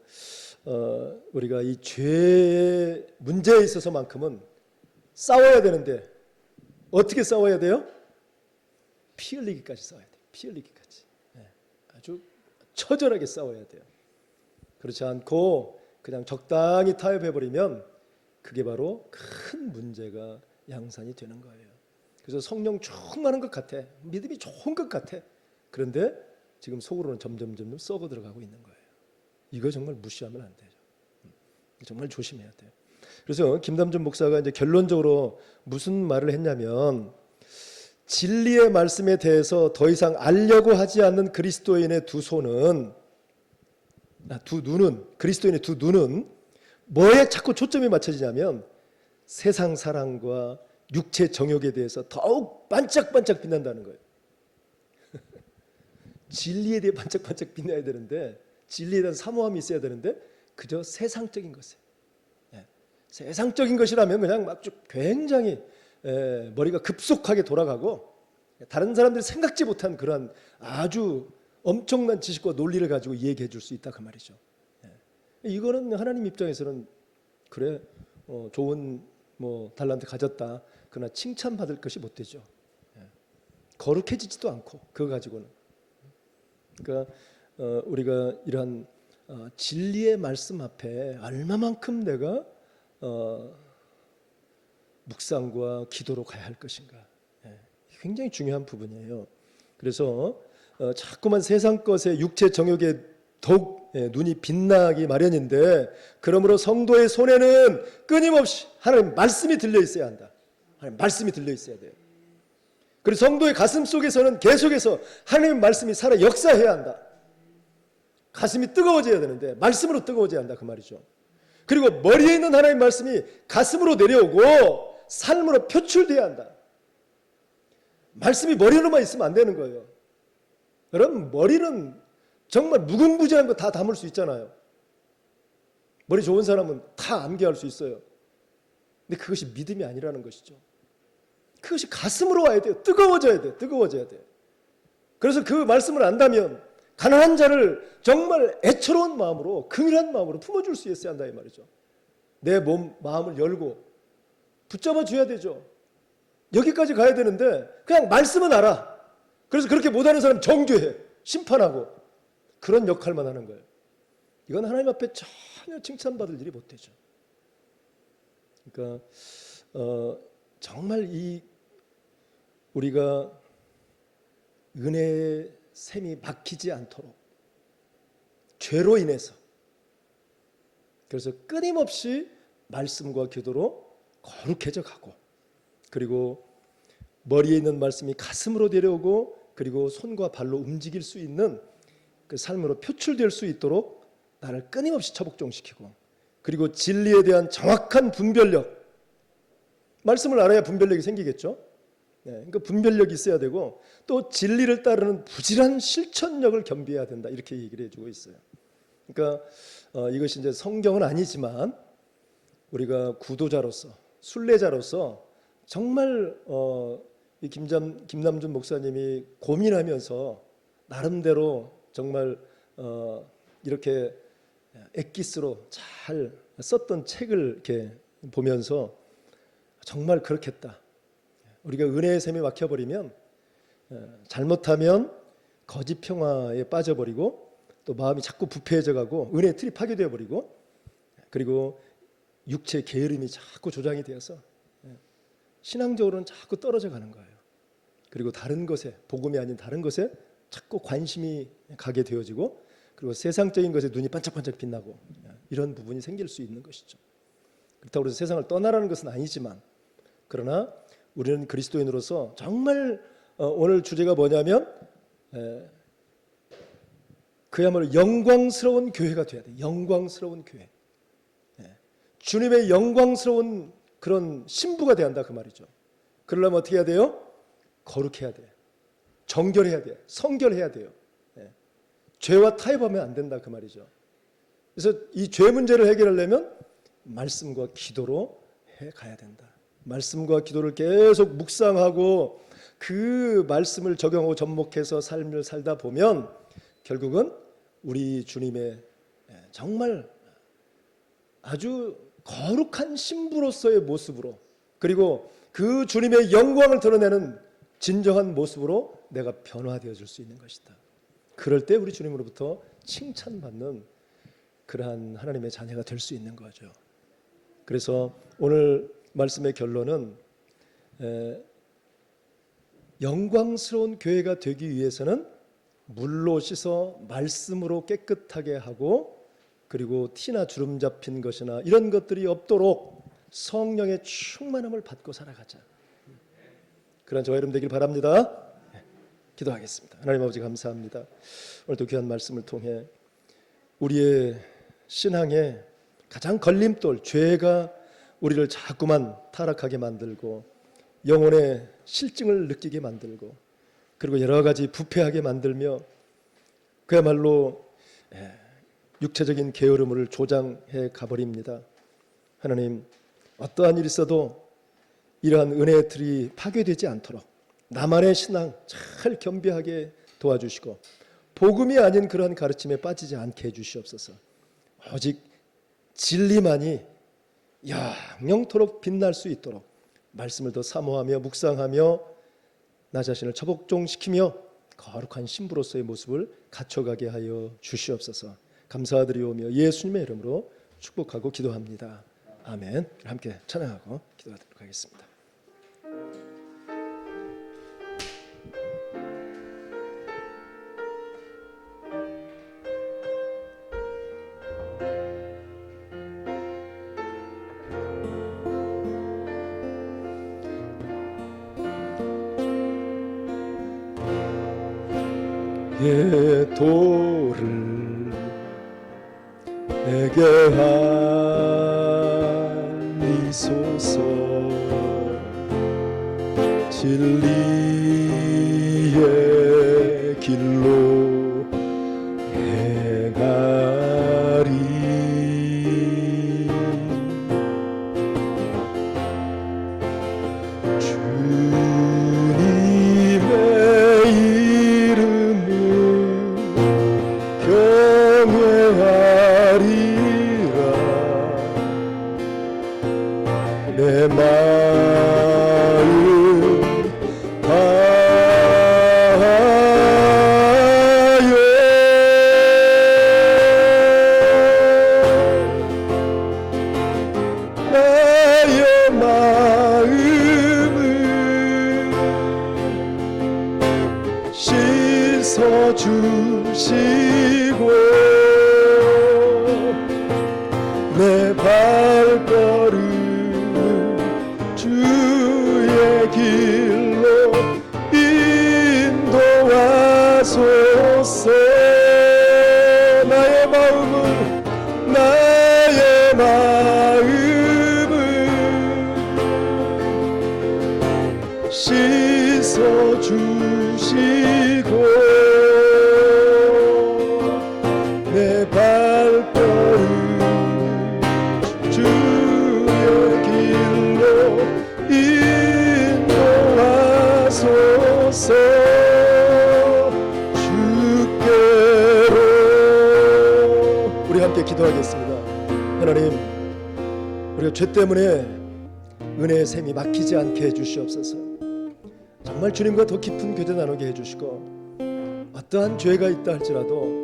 우리가 이 죄의 문제에 있어서만큼은 싸워야 되는데 어떻게 싸워야 돼요? 피 흘리기까지 싸워야 돼요. 피 흘리기까지. 아주 처절하게 싸워야 돼요. 그렇지 않고 그냥 적당히 타협해버리면 그게 바로 큰 문제가 양산이 되는 거예요. 그래서 성령 충만한 것 같아. 믿음이 좋은 것 같아. 그런데 지금 속으로는 점점 썩어 들어가고 있는 거예요. 이거 정말 무시하면 안 되죠. 정말 조심해야 돼요. 그래서 김담준 목사가 이제 결론적으로 무슨 말을 했냐면 진리의 말씀에 대해서 더 이상 알려고 하지 않는 그리스도인의 그리스도인의 두 눈은 뭐에 자꾸 초점이 맞춰지냐면 세상 사랑과 육체 정욕에 대해서 더욱 반짝반짝 빛난다는 거예요. 진리에 대해 반짝반짝 빛나야 되는데 진리에 대한 사모함이 있어야 되는데 그저 세상적인 것에 세상적인 것이라면 그냥 막 굉장히 머리가 급속하게 돌아가고 다른 사람들이 생각지 못한 그런 아주 엄청난 지식과 논리를 가지고 얘기해 줄 수 있다 그 말이죠. 이거는 하나님 입장에서는 그래 좋은 달란트 가졌다 그러나 칭찬받을 것이 못 되죠. 거룩해지지도 않고 그거 가지고는. 그러니까 우리가 이러한 진리의 말씀 앞에 얼마만큼 내가 묵상과 기도로 가야 할 것인가. 굉장히 중요한 부분이에요. 그래서 자꾸만 세상 것에 육체 정욕에 더욱 눈이 빛나기 마련인데, 그러므로 성도의 손에는 끊임없이 하나님 말씀이 들려 있어야 한다. 하나님 말씀이 들려 있어야 돼요. 그리고 성도의 가슴 속에서는 계속해서 하나님 말씀이 살아 역사해야 한다. 가슴이 뜨거워져야 되는데 말씀으로 뜨거워져야 한다 그 말이죠. 그리고 머리에 있는 하나님 말씀이 가슴으로 내려오고 삶으로 표출돼야 한다. 말씀이 머리로만 있으면 안 되는 거예요. 여러분, 머리는 정말 무궁무진한 거 다 담을 수 있잖아요. 머리 좋은 사람은 다 암기할 수 있어요. 근데 그것이 믿음이 아니라는 것이죠. 그것이 가슴으로 와야 돼요. 뜨거워져야 돼요. 뜨거워져야 돼요. 그래서 그 말씀을 안다면 가난한 자를 정말 애처로운 마음으로, 긍휼한 마음으로 품어줄 수 있어야 한다 이 말이죠. 내 마음을 열고 붙잡아 줘야 되죠. 여기까지 가야 되는데 그냥 말씀은 알아. 그래서 그렇게 못하는 사람 정죄해, 심판하고, 그런 역할만 하는 거예요. 이건 하나님 앞에 전혀 칭찬받을 일이 못 되죠. 그러니까 정말 우리가 은혜의 샘이 막히지 않도록 죄로 인해서, 그래서 끊임없이 말씀과 기도로 거룩해져 가고, 그리고 머리에 있는 말씀이 가슴으로 내려오고, 그리고 손과 발로 움직일 수 있는 그 삶으로 표출될 수 있도록 나를 끊임없이 처복종시키고, 그리고 진리에 대한 정확한 분별력, 말씀을 알아야 분별력이 생기겠죠. 그러니까 분별력이 있어야 되고, 또 진리를 따르는 부지런한 실천력을 겸비해야 된다, 이렇게 얘기를 해주고 있어요. 그러니까 이것이 이제 성경은 아니지만 우리가 구도자로서, 순례자로서 정말 이 김남준 목사님이 고민하면서 나름대로 정말 이렇게 엑기스로 잘 썼던 책을 이렇게 보면서 정말 그렇겠다. 우리가 은혜의 샘에 막혀버리면 잘못하면 거짓 평화에 빠져버리고, 또 마음이 자꾸 부패해져 가고 은혜의 틀이 파괴되어 버리고, 그리고 육체의 게으름이 자꾸 조장이 되어서 신앙적으로는 자꾸 떨어져 가는 거예요. 그리고 다른 것에, 복음이 아닌 다른 것에 자꾸 관심이 가게 되어지고, 그리고 세상적인 것에 눈이 반짝반짝 빛나고, 이런 부분이 생길 수 있는 것이죠. 그렇다고 해서 세상을 떠나라는 것은 아니지만, 그러나 우리는 그리스도인으로서 정말 오늘 주제가 뭐냐면 그야말로 영광스러운 교회가 돼야 돼. 영광스러운 교회. 주님의 영광스러운 그런 신부가 돼야 한다 그 말이죠. 그러려면 어떻게 해야 돼요? 거룩해야 돼. 정결해야 돼. 성결해야 돼요. 죄와 타협하면 안 된다 그 말이죠. 그래서 이 죄 문제를 해결하려면 말씀과 기도로 해 가야 된다. 말씀과 기도를 계속 묵상하고 그 말씀을 적용하고 접목해서 삶을 살다 보면 결국은 우리 주님의 정말 아주 거룩한 신부로서의 모습으로, 그리고 그 주님의 영광을 드러내는 진정한 모습으로 내가 변화되어질 수 있는 것이다. 그럴 때 우리 주님으로부터 칭찬받는 그러한 하나님의 자녀가 될 수 있는 거죠. 그래서 오늘 말씀의 결론은 영광스러운 교회가 되기 위해서는 물로 씻어 말씀으로 깨끗하게 하고, 그리고 티나 주름 잡힌 것이나 이런 것들이 없도록 성령의 충만함을 받고 살아가자. 그런 저와 여러분 되길 바랍니다. 기도하겠습니다. 하나님 아버지 감사합니다. 오늘도 귀한 말씀을 통해 우리의 신앙의 가장 걸림돌, 죄가 우리를 자꾸만 타락하게 만들고 영혼의 실증을 느끼게 만들고, 그리고 여러 가지 부패하게 만들며 그야말로 육체적인 게으름을 조장해 가버립니다. 하나님, 어떠한 일이 있어도 이러한 은혜의 틀이 파괴되지 않도록 나만의 신앙 잘 겸비하게 도와주시고, 복음이 아닌 그러한 가르침에 빠지지 않게 해주시옵소서. 오직 진리만이 영영토록 빛날 수 있도록 말씀을 더 사모하며 묵상하며 나 자신을 처복종시키며 거룩한 신부로서의 모습을 갖춰가게 하여 주시옵소서. 감사드리오며 예수님의 이름으로 축복하고 기도합니다. 아멘. 함께 찬양하고 기도하도록 하겠습니다. 도를 내게 알리소서. 진리의 길로 행하리. 주님의 이름을 경외하리라. 내 마음 다하여 나의 마음을 씻어주시고 내 발걸음 주의 길로 인도하소서. 나의 마음을 씻어주시고 내 발걸음 주의 길로 인도하소서. 주께로. 우리 함께 기도하겠습니다. 하나님, 우리가 죄 때문에 은혜의 샘이 막히지 않게 해주시옵소서. 정말 주님과 더 깊은 교제 나누게 해주시고, 어떠한 죄가 있다 할지라도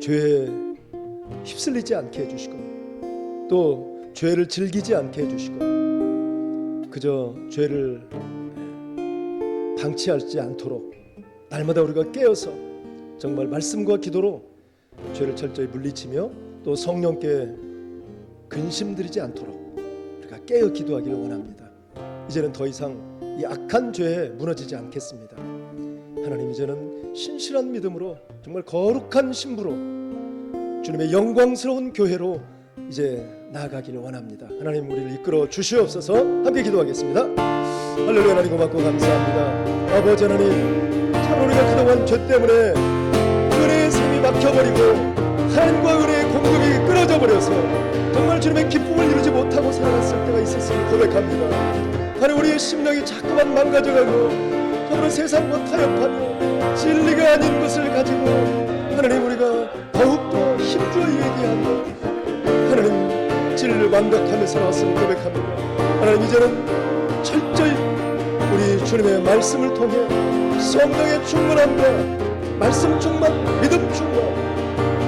죄에 휩쓸리지 않게 해주시고, 또 죄를 즐기지 않게 해주시고, 그저 죄를 방치하지 않도록 날마다 우리가 깨어서 정말 말씀과 기도로 죄를 철저히 물리치며 또 성령께 근심드리지 않도록 우리가 깨어 기도하기를 원합니다. 이제는 더 이상 이 악한 죄에 무너지지 않겠습니다. 하나님, 이제는 신실한 믿음으로 정말 거룩한 신부로 주님의 영광스러운 교회로 이제 나아가기를 원합니다. 하나님, 우리를 이끌어 주시옵소서. 함께 기도하겠습니다. 할렐루야. 하나님 고맙고 감사합니다. 아버지 하나님, 참 우리가 그동안 죄 때문에 은혜의 샘이 막혀버리고 하나님과 은혜의 공급이 끊어져 버려서 정말 주님의 기쁨을 이루지 못하고 살아갔을 때가 있었음을 고백합니다. 하나님, 우리의 심령이 자꾸만 망가져가고 정말 세상과 타협하며 진리가 아닌 것을 가지고 하나님, 우리가 더욱더 힘주어 얘기하며 하나님 진리를 완벽하며 살아왔음을 고백합니다. 하나님, 이제는 철저히 우리 주님의 말씀을 통해 성령의 충만함과 말씀 충만, 믿음 충만,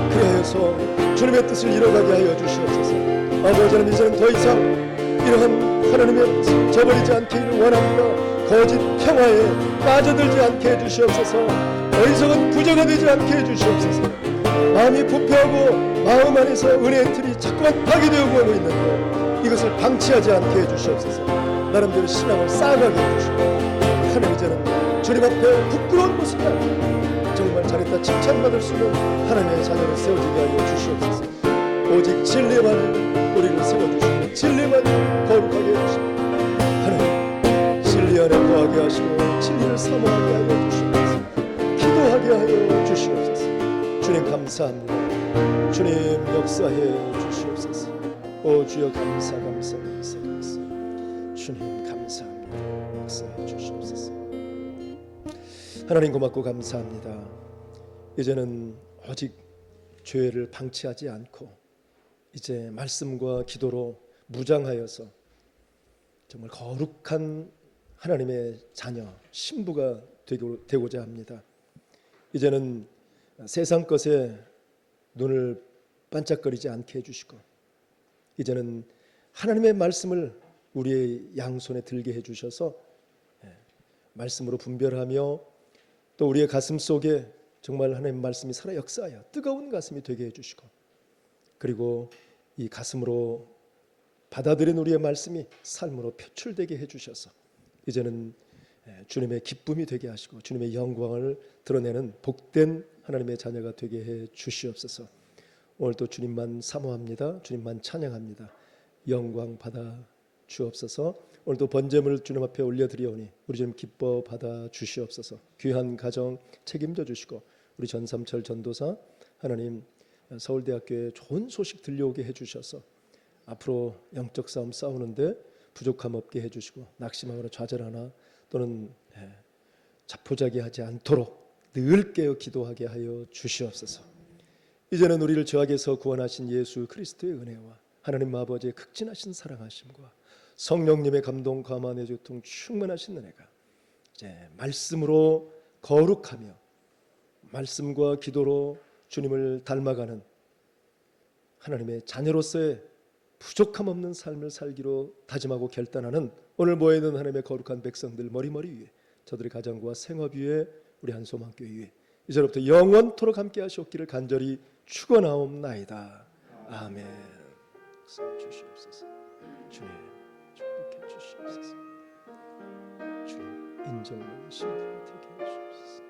그래서 주님의 뜻을 이뤄가게 하여 주시옵소서. 아버지 하나님, 이제는 더 이상 이러한 하나님의 뜻을 저버리지 않기를 원합니다. 거짓 평화에 빠져들지 않게 해주시옵소서. 어리석은 부정이 되지 않게 해주시옵소서. 마음이 부패하고 마음 안에서 은혜의 틀이 자꾸만 파괴되어 가고 있는데 이것을 방치하지 않게 해주시옵소서. 나름대로 신앙을 쌓아가게 해주시고 하나님, 이제는 주님 앞에 부끄러운 모습이 아니라 정말 잘했다 칭찬받을 수 있는 하나님의 자녀를 세워지게 하여 주시옵소서. 오직 진리만을 우리를 세워주시고 진리만을 거룩하게 해주시고 하나님, 진리 안에 거하게 하시고 진리를 사모하게 하여 주시옵소서. 기도하게 하여 주시옵소서. 주님 감사합니다. 주님 역사해 주시옵소서. 오 주여, 감사. 주님 감사합니다. 역사해 주시옵소서. 하나님 고맙고 감사합니다. 이제는 오직 죄를 방치하지 않고 이제 말씀과 기도로 무장하여서 정말 거룩한 하나님의 자녀, 신부가 되고자 합니다. 이제는 세상 것에 눈을 반짝거리지 않게 해주시고, 이제는 하나님의 말씀을 우리의 양손에 들게 해주셔서 말씀으로 분별하며 또 우리의 가슴 속에 정말 하나님의 말씀이 살아 역사하여 뜨거운 가슴이 되게 해주시고, 그리고 이 가슴으로 받아들인 우리의 말씀이 삶으로 표출되게 해주셔서 이제는 주님의 기쁨이 되게 하시고 주님의 영광을 드러내는 복된 하나님의 자녀가 되게 해 주시옵소서. 오늘도 주님만 사모합니다. 주님만 찬양합니다. 영광 받아 주옵소서. 오늘도 번제물 주님 앞에 올려드리오니 우리 주님 기뻐 받아 주시옵소서. 귀한 가정 책임져 주시고 우리 전삼철 전도사 하나님 서울대학교에 좋은 소식 들려오게 해주셔서 앞으로 영적 싸움 싸우는데 부족함 없게 해주시고 낙심하거나 좌절하나 또는 자포자기하지 않도록 늘 깨어 기도하게 하여 주시옵소서. 이제는 우리를 죄악에서 구원하신 예수 그리스도의 은혜와 하나님 아버지의 극진하신 사랑하심과 성령님의 감동 감화의 교통 충만하신 은혜가 이제 말씀으로 거룩하며 말씀과 기도로 주님을 닮아가는 하나님의 자녀로서의 부족함 없는 삶을 살기로 다짐하고 결단하는 오늘 모여있는 하나님의 거룩한 백성들 머리머리 위에 저들의 가정과 생업 위에 우리 한소망교회 위에 이제부터 영원토록 함께 하시옵기를 간절히 축원하옵나이다. 아멘. 주시옵소서. 주님 축복해 주시옵소서. 주님 인정받는 신부가 되게 해주옵소서.